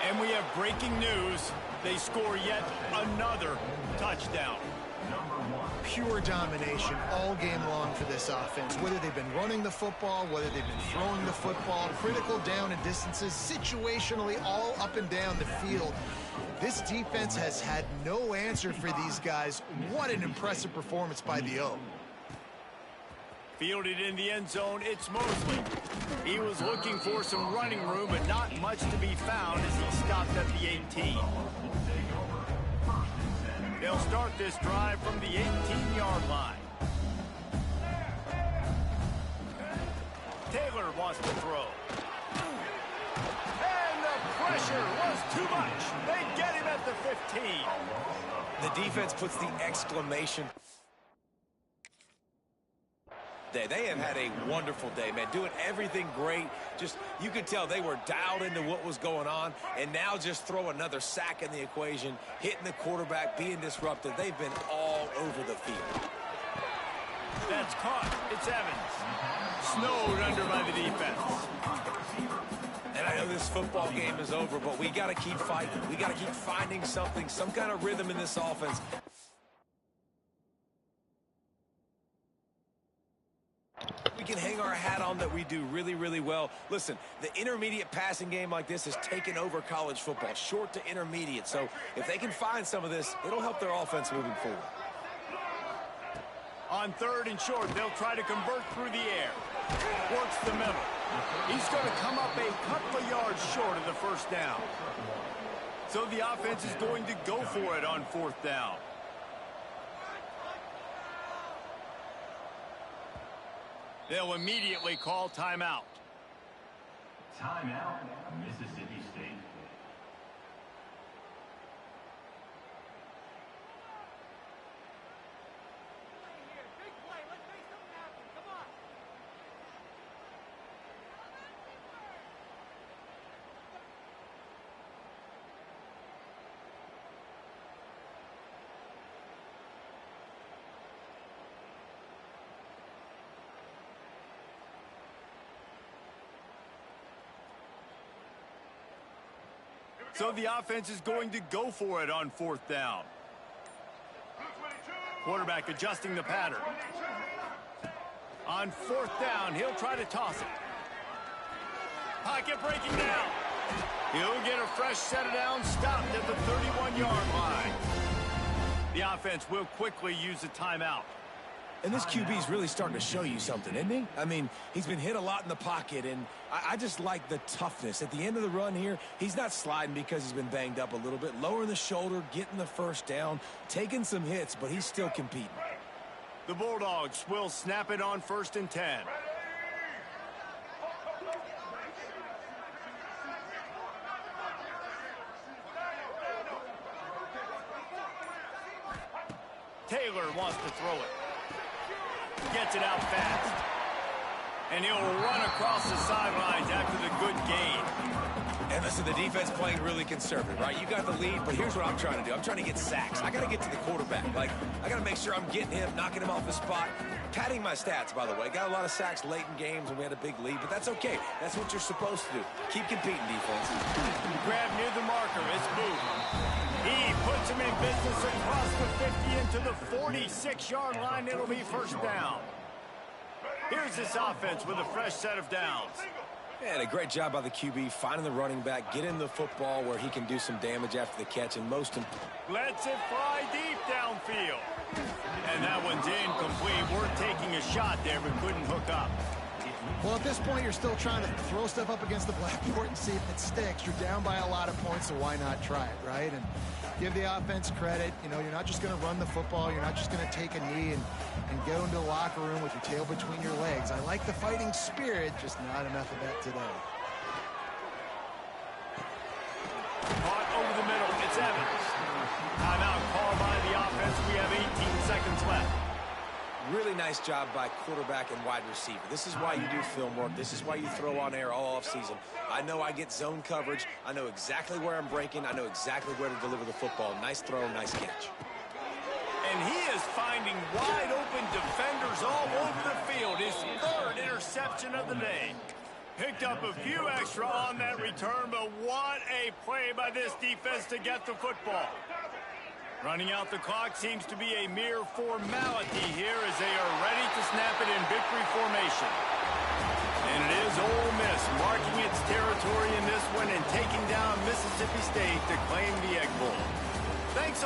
And we have breaking news. They score yet another touchdown. Pure domination all game long for this offense. Whether they've been running the football, whether they've been throwing the football, critical down and distances, situationally all up and down the field. This defense has had no answer for these guys. What an impressive performance by the O. Fielded in the end zone, it's Mosley. He was looking for some running room, but not much to be found as he stopped at the 18. They'll start this drive from the 18-yard line. Taylor wants to throw. And the pressure was too much. They get him at the 15. The defense puts the exclamation. They have had a wonderful day, man. Doing everything great. Just, you could tell they were dialed into what was going on. And now just throw another sack in the equation, hitting the quarterback, being disruptive. They've been all over the field. That's caught. It's Evans. Snowed under by the defense. And I know this football game is over, but we got to keep fighting. We got to keep finding something, some kind of rhythm in this offense. We can hang our hat on that we do really, really well. Listen, the intermediate passing game like this has taken over college football, short to intermediate. So if they can find some of this, it'll help their offense moving forward. On 3rd and short, they'll try to convert through the air. Works the middle. He's going to come up a couple of yards short of the first down. So the offense is going to go for it on 4th down. They'll immediately call timeout. Timeout, Mississippi State. So the offense is going to go for it on 4th down. Quarterback adjusting the pattern. On 4th down, he'll try to toss it. Pocket breaking down. He'll get a fresh set of downs, stopped at the 31-yard line. The offense will quickly use a timeout. And this QB's really starting to show you something, isn't he? I mean, he's been hit a lot in the pocket, and I just like the toughness. At the end of the run here, he's not sliding because he's been banged up a little bit. Lowering the shoulder, getting the first down, taking some hits, but he's still competing. The Bulldogs will snap it on 1st and 10. Taylor wants to throw it. Gets it out fast. And he'll run across the sidelines after the good gain. And listen, the defense playing really conservative, right? You got the lead, but here's what I'm trying to do. I'm trying to get sacks. I got to get to the quarterback. Like, I got to make sure I'm getting him, knocking him off the spot. Padding my stats, by the way. Got a lot of sacks late in games, and we had a big lead, but that's okay. That's what you're supposed to do. Keep competing, defense. Grab near the marker. It's Booth. He puts him in business across the 50 into the 46-yard line. It'll be 1st down. Here's this offense with a fresh set of downs. And a great job by the QB, finding the running back, getting the football where he can do some damage after the catch, and most important. Lets it fly deep downfield. And that one's incomplete. We're taking a shot there, but couldn't hook up. Well, at this point, you're still trying to throw stuff up against the blackboard and see if it sticks. You're down by a lot of points, so why not try it, right? And give the offense credit. You know, you're not just going to run the football. You're not just going to take a knee and go into the locker room with your tail between your legs. I like the fighting spirit, just not enough of that today. Caught over the middle. It's Evans. Timeout called by the offense. We have 18 seconds left. Really nice job by quarterback and wide receiver. This is why you do film work. This is why you throw on air all offseason. I know I get zone coverage. I know exactly where I'm breaking. I know exactly where to deliver the football. Nice throw, nice catch. And he is finding wide open defenders all over the field. His 3rd interception of the day. Picked up a few extra on that return, but what a play by this defense to get the football. Running out the clock seems to be a mere formality here as they are ready to snap it in victory formation. And it is Ole Miss marking its territory in this one and taking down Mississippi State to claim the Egg Bowl. Thanks.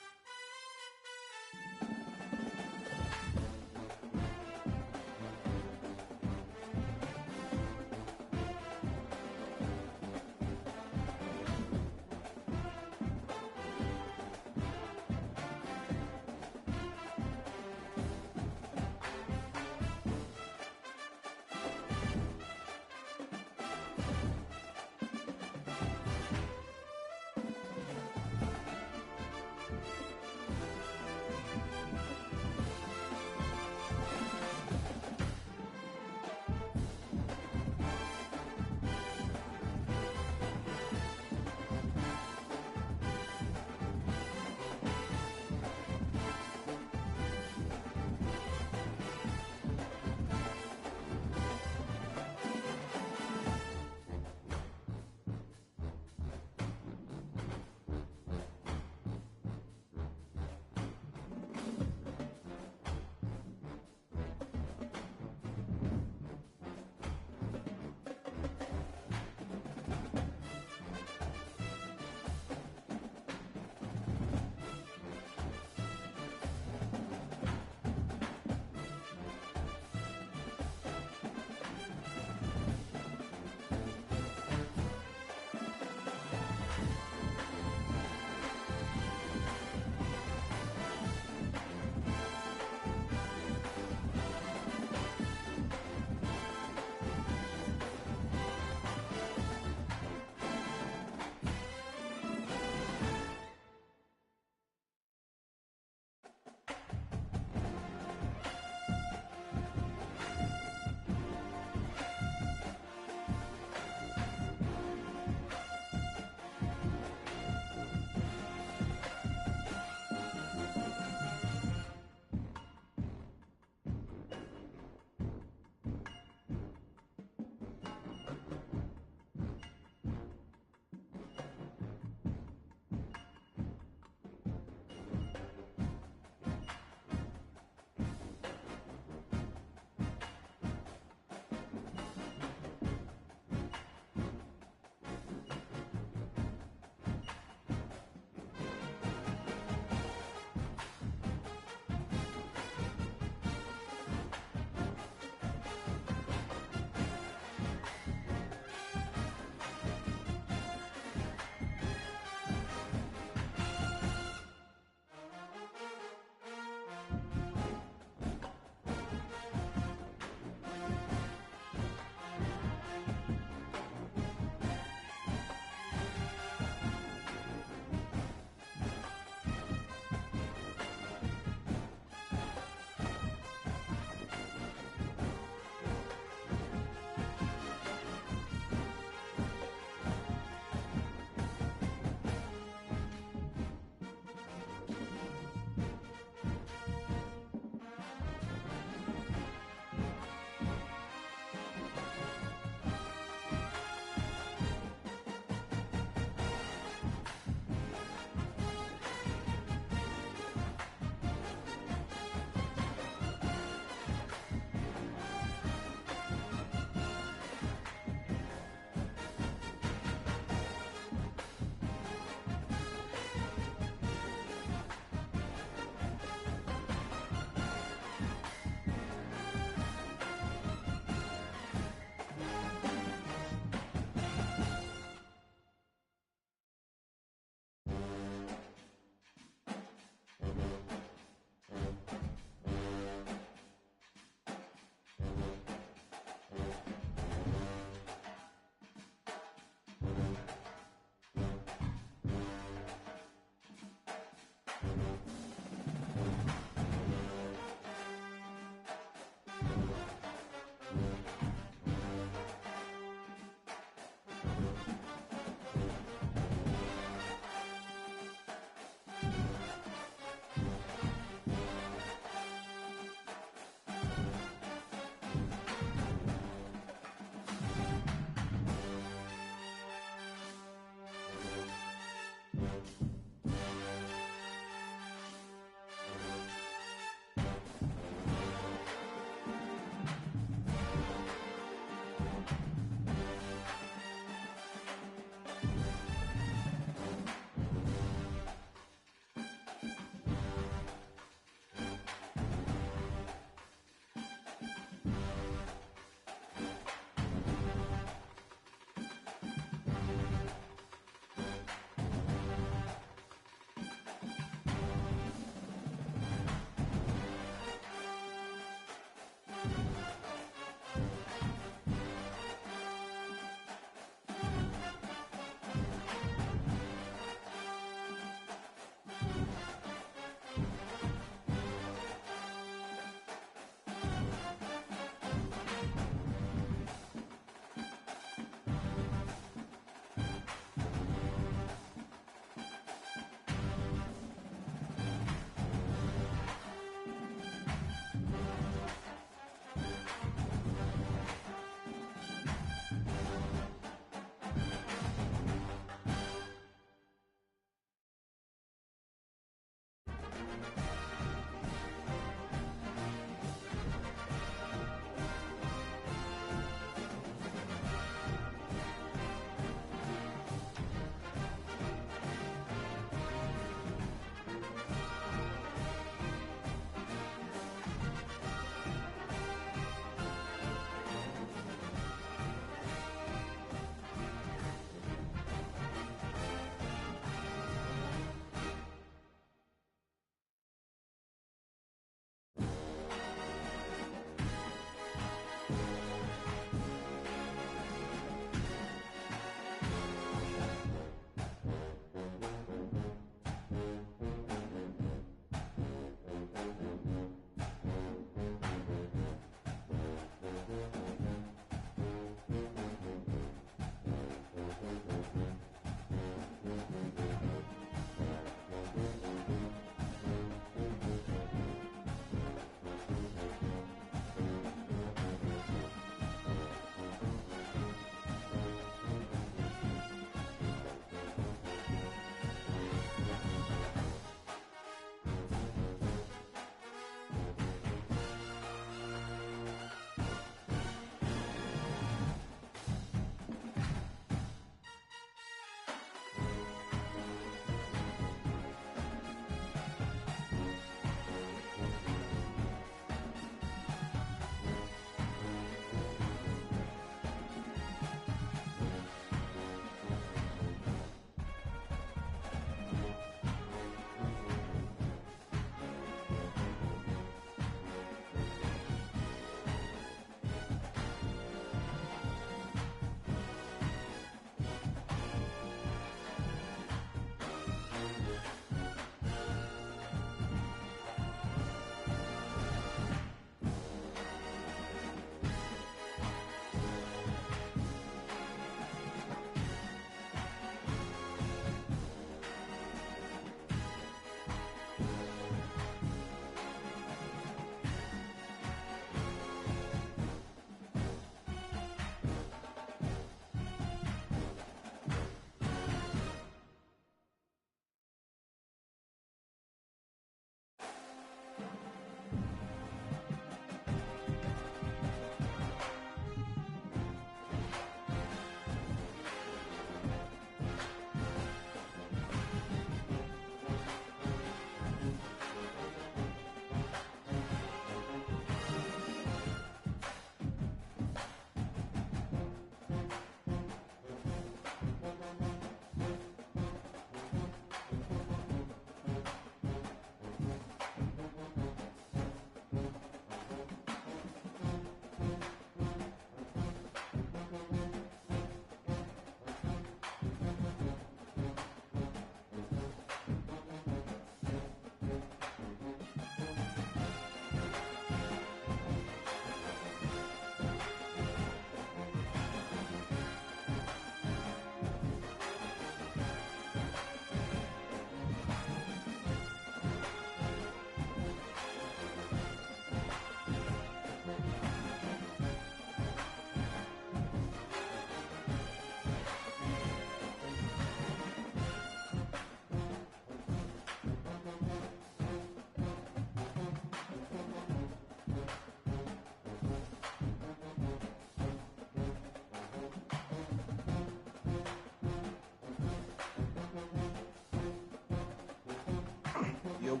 Yo.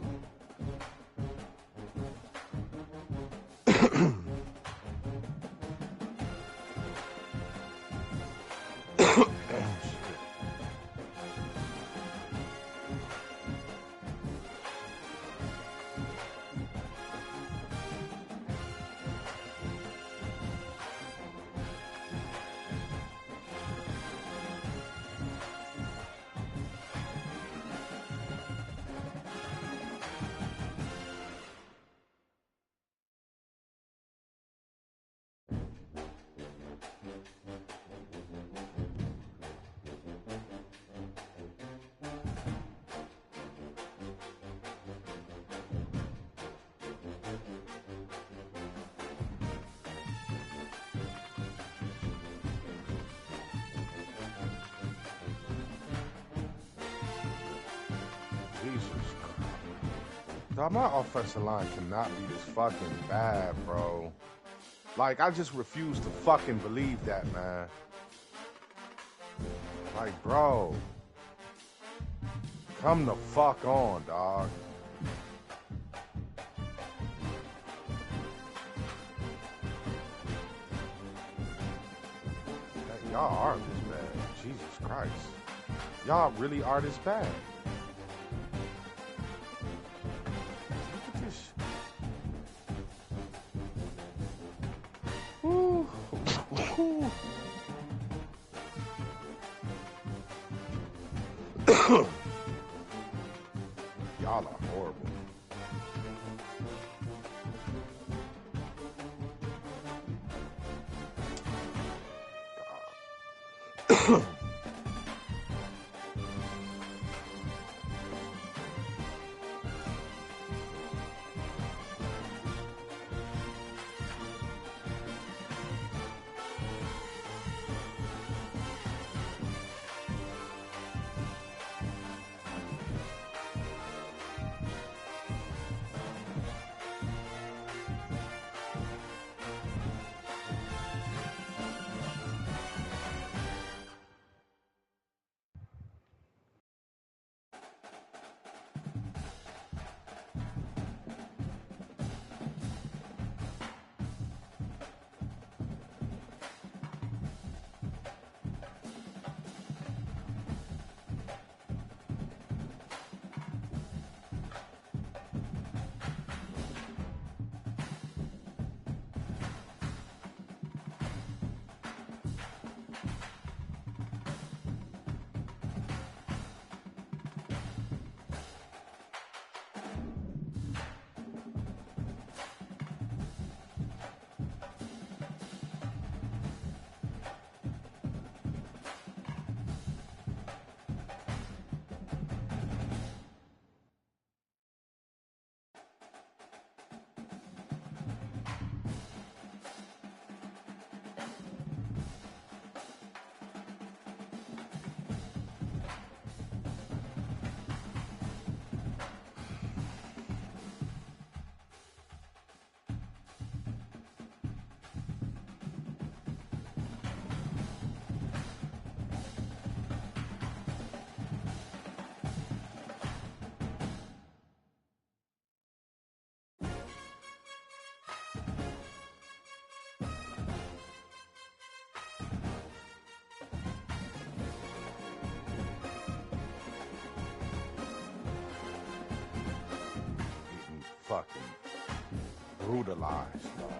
Jesus Christ. Dog, my offensive line cannot be this fucking bad, bro. Like, I just refuse to fucking believe that, man. Like, bro. Come the fuck on, dog. Y'all are this bad. Jesus Christ. Y'all really are this bad. Look at this. Woo. Y'all are horrible. Fucking brutalized, dog.